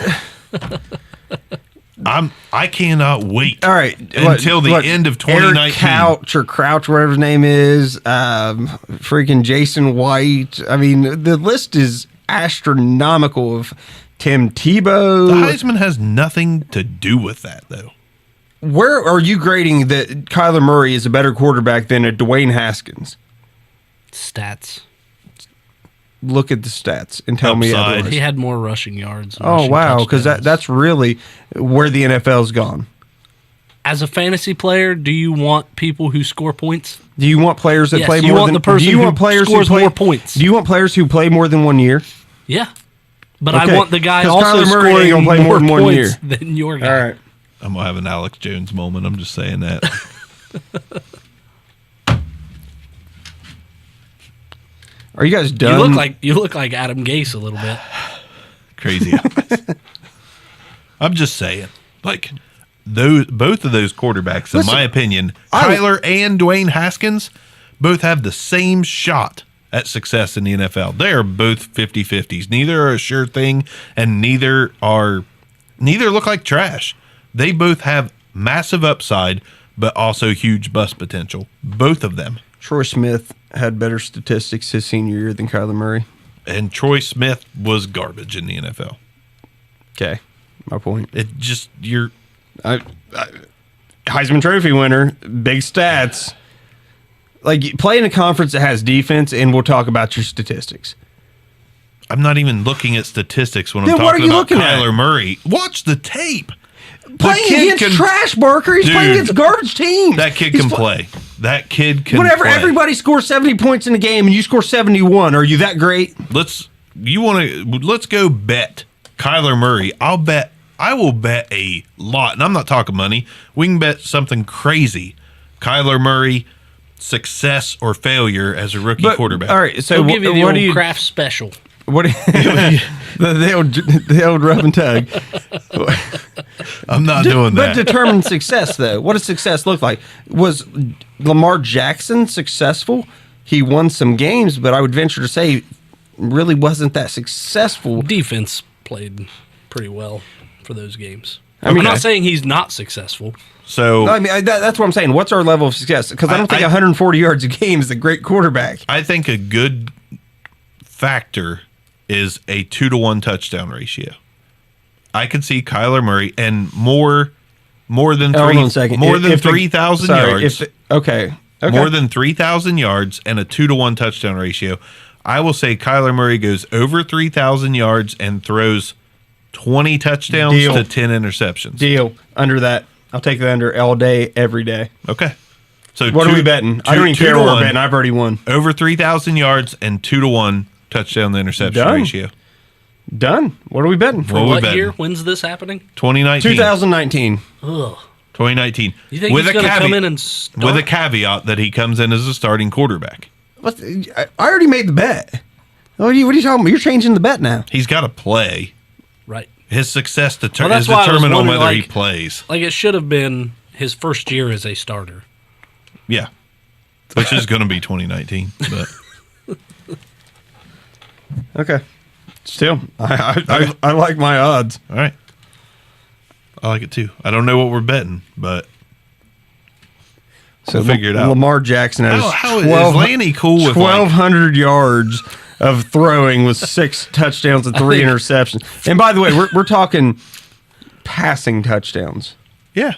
I cannot wait. all right Until the end of 2019. Eric Couch or Crouch, whatever his name is, freaking Jason White. I mean, the list is astronomical of Tim Tebow. The Heisman has nothing to do with that, though. Where are you grading that Kyler Murray is a better quarterback than a Dwayne Haskins? Stats. Look at the stats and tell me Upside. otherwise. He had more rushing yards. and Oh rushing wow, because touchdowns. that's really where the NFL's gone. As a fantasy player, do you want people who score points? Do you want players that Yes, play you more want than the person do you who want players scores who play more points. Do you want players who play more than 1 year? Yeah. But Okay, I want the guy 'cause also Kyler Murray ain't scoring gonna play more than 1 points year. than your guy. I'm going to have an Alex Jones moment. I'm just saying that. Are you guys done? You look like Adam Gase a little bit. Crazy eyes. I'm just saying. Like, both of those quarterbacks, in Listen, my opinion, I- Kyler and Dwayne Haskins, both have the same shot at success in the NFL. They are both 50-50s. Neither are a sure thing, and neither look like trash. They both have massive upside, but also huge bust potential. Both of them. Troy Smith had better statistics his senior year than Kyler Murray. And Troy Smith was garbage in the NFL. Okay, my point. It just, you're... Heisman Trophy winner, big stats. Like, play in a conference that has defense, and we'll talk about your statistics. I'm not even looking at statistics when Then I'm what are talking you about looking at? Kyler Murray. Watch the tape. Playing kid against can- trash, Barker. He's playing Dude, against garbage teams. That kid He's can pl- play. That kid can Whenever play. everybody scores 70 points in a game and you score 71, are you that great? Let's go bet Kyler Murray. I will bet a lot, and I'm not talking money. We can bet something crazy. Kyler Murray, success or failure as a rookie quarterback. All right, so We'll give you the what old do you craft special. what the old rub and tug? I'm not doing But that. determine success though. What does success look like? Was Lamar Jackson successful? He won some games, but I would venture to say really wasn't that successful. Defense played pretty well for those games. I mean, I'm not saying he's not successful. So I mean, that's what I'm saying. What's our level of success? Because I don't think 140 yards a game is a great quarterback. I think a good factor is a 2-to-1 touchdown ratio. I could see Kyler Murray and more than Hold on a second. more than If the- 3,000 sorry, yards. Okay. More than 3,000 yards and a 2-to-1 touchdown ratio. I will say Kyler Murray goes over 3,000 yards and throws 20 touchdowns Deal. to 10 interceptions. Deal under that. I'll take that under all day, every day. Okay. So What are we betting? I don't even care what we're betting. I've already won. Over 3,000 yards and 2-1 touchdown to interception Done. ratio. Done. What are we betting? What are we What betting? year? When's this happening? 2019. 2019. Ugh. 2019. You think he's going to come in and start? with a caveat that he comes in as a starting quarterback. I already made the bet. What are you talking about? You're changing the bet now. He's got to play. Right. His success is that's why I was determined on wondering, whether he like- plays. Like it should have been his first year as a starter. Yeah. Which is going to be 2019. But Okay. Still, I like my odds. all right. I like it too. I don't know what we're betting, but So we'll figure it out. Lamar Jackson has How is Lanny cool with 1,200 yards of throwing with 6 touchdowns and 3 interceptions. And by the way, we're talking passing touchdowns. Yeah.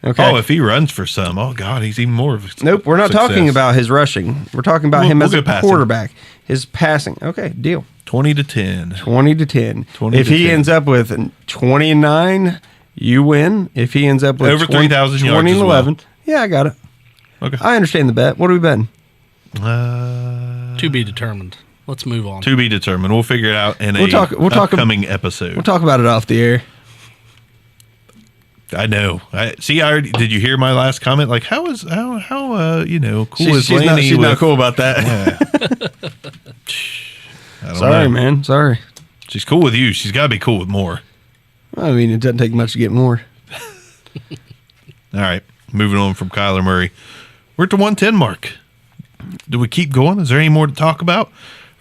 Okay. Oh, if he runs for some, oh God, he's even more of a Nope, we're not success. talking about his rushing. We're talking about We'll- him we'll as a go passing. quarterback. His passing. Okay, deal. 20-10. 20-10. 20 If to he 10. ends up with 29, you win. If he ends up with Over 3,000 yards 20 as and well. 11, yeah, I got it. Okay. I understand the bet. What are we betting? To be determined. Let's move on. To be determined. We'll figure it out in We'll talk upcoming episode. We'll talk about it off the air. I know. I already. Did you hear my last comment? Like, how cool is She's Lanny? not cool about that. I don't Sorry, know. man. Sorry. She's cool with you. She's got to be cool with more. I mean, it doesn't take much to get more. All right. Moving on from Kyler Murray. We're at the 110 mark. Do we keep going? Is there any more to talk about?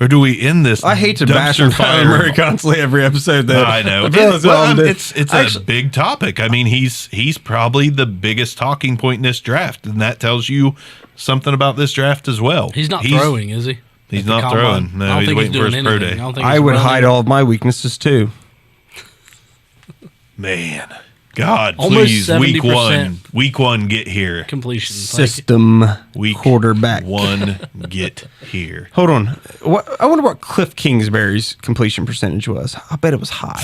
Or do we end this? I hate to bash on dumpster Kyler Murray constantly every episode, though. I know. I feel that's what I'm doing. It's a big topic. I mean, he's probably the biggest talking point in this draft, and that tells you something about this draft as well. He's not throwing, is he? He's At the not combine? throwing. I No, don't he's think waiting for doing his pro anything. day. I don't think I he's would running. hide all of my weaknesses, too. Man, God, Almost please, week 70% week one, get here. completion. Like, System Week quarterback. one, get here. Hold on. I wonder what Cliff Kingsbury's completion percentage was. I bet it was high.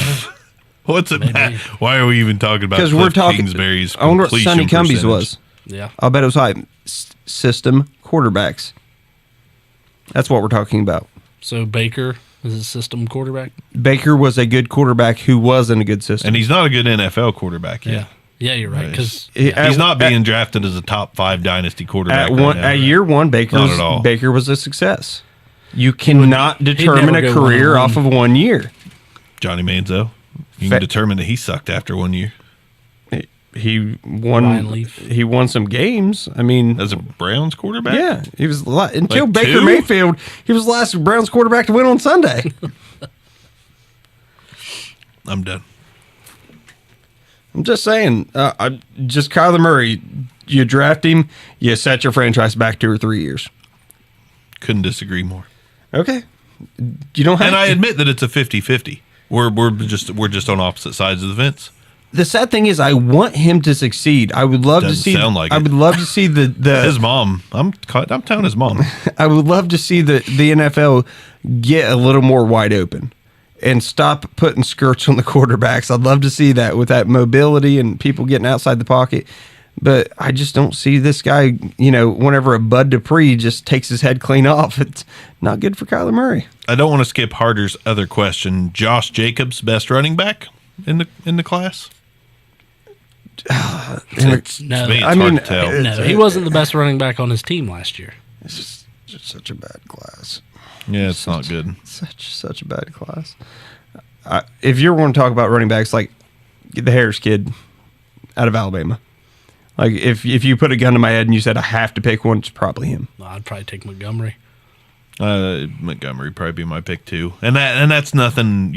What's it? Why are we even talking about? Because we're Cliff talking. Kingsbury's I wonder what completion Sonny Cumbie's percentage? was. yeah. I bet it was high. System quarterbacks. That's what we're talking about. So Baker is a system quarterback. Baker was a good quarterback who was in a good system. And he's not a good NFL quarterback yet. Yeah, you're right. Because He's not being drafted as a top 5 dynasty quarterback. at year one, Baker Not at all. was a success. You cannot determine never a go career 1-1. off of 1 year. Johnny Manziel. You can determine that he sucked after 1 year. He won. Ryan Leaf. He won some games. I mean, As a Browns quarterback? yeah, he was until Like Baker 2? Mayfield. He was the last Browns quarterback to win on Sunday. I'm done. I'm just saying. Just Kyler Murray. You draft him, you set your franchise back 2 or 3 years. Couldn't disagree more. Okay, you don't have. And I to. admit that it's a 50-50. We're just on opposite sides of the fence. The sad thing is, I want him to succeed. I would love Doesn't to see. sound like I it. would love to see the His mom. I'm telling his mom. I would love to see the NFL get a little more wide open and stop putting skirts on the quarterbacks. I'd love to see that with that mobility and people getting outside the pocket. But I just don't see this guy, whenever a Bud Dupree just takes his head clean off, it's not good for Kyler Murray. I don't want to skip Harder's other question. Josh Jacobs, best running back in the class? No. To me, it's hard to tell. No, he wasn't the best running back on his team last year. It's just such a bad class. Yeah, it's not good. Such a bad class. If you're going to talk about running backs, like the Harris kid out of Alabama, like if you put a gun to my head and you said I have to pick one, it's probably him. I'd probably take Montgomery. Montgomery probably be my pick too, and that's nothing.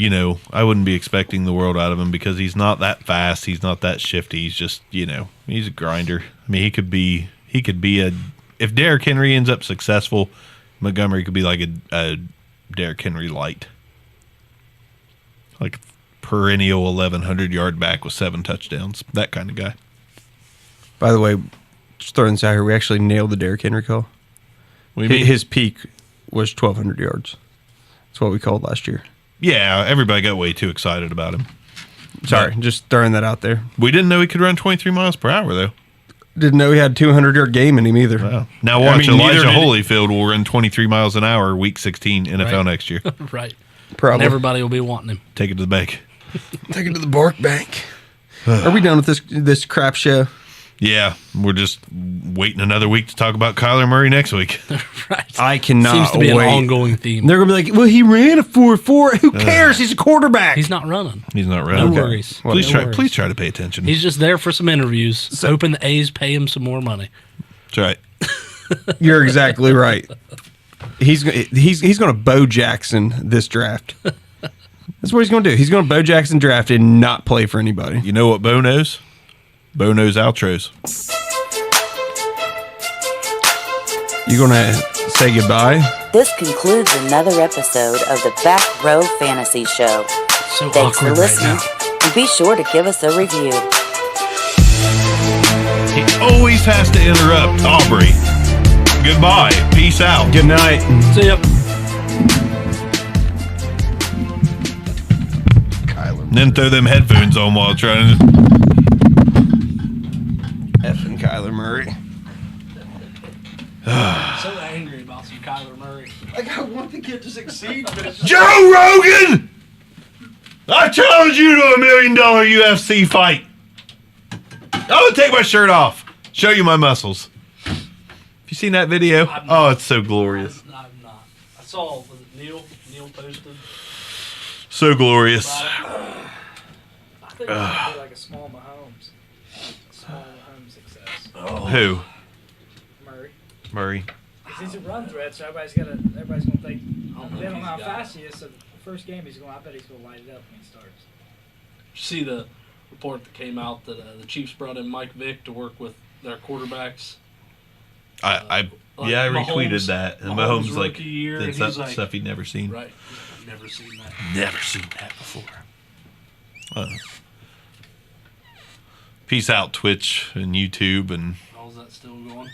I wouldn't be expecting the world out of him because he's not that fast. He's not that shifty. He's just he's a grinder. I mean, he could be if Derrick Henry ends up successful, Montgomery could be like a Derrick Henry light, like perennial 1,100 yard back with 7 touchdowns. That kind of guy. By the way, just throwing this out here, we actually nailed the Derrick Henry call. What do you mean? His peak was 1,200 yards. That's what we called last year. Yeah, everybody got way too excited about him. Sorry, just throwing that out there. We didn't know he could run 23 miles per hour though. Didn't know he had 200-yard game in him either. Wow. Now watch neither Elijah did- Holyfield will run 23 miles an hour week 16 NFL Right. next year. Right. And Probably. everybody will be wanting him. Take it to the bank. Take it to the Bark Bank. Are we done with this crap show? Yeah, we're just waiting another week to talk about Kyler Murray next week. Right. I cannot Seems to be wait. an ongoing theme. They're going to be like, well, he ran a 4.4. Who cares? He's a quarterback. He's not running. He's not No running. worries. Please No try. worries. Please try to pay attention. He's just there for some interviews, hoping the A's pay him some more money. That's right. You're exactly right. He's going to Bo Jackson this draft. That's what he's going to do. He's going to Bo Jackson draft and not play for anybody. You know what Bo knows? Bo knows outros. You going to say goodbye? This concludes another episode of the Back Row Fantasy Show. So Thanks for awkward right listening, now. and be sure to give us a review. He always has to interrupt Aubrey. Goodbye. Peace out. Good night. See ya. And then throw them headphones on while trying to. Effing Kyler Murray. So angry about some Kyler Murray. Like, I want the kid to succeed, but it's Joe Rogan! I challenge you to $1 million UFC fight. I'm gonna take my shirt off. Show you my muscles. Have you seen that video? Oh, it's so glorious. I'm not. I saw, was it Neil? Neil posted. So glorious. I think it's gonna be like a small Mahomes. Small Mahomes success. Who? Murray. Murray. Because he's a run threat, so everybody's gonna think. I don't know They if don't know how he's fast he is. So the first game he's going. I bet he's gonna light it up when he starts. See the report that came out that the Chiefs brought in Mike Vick to work with their quarterbacks. I Like yeah, I Mahomes- retweeted that. And Mahomes Mahomes like rookie year, did and stuff, he's like- stuff he'd never seen. Right. I've never seen that. Never seen that before. Peace out, Twitch and YouTube and How's that still going?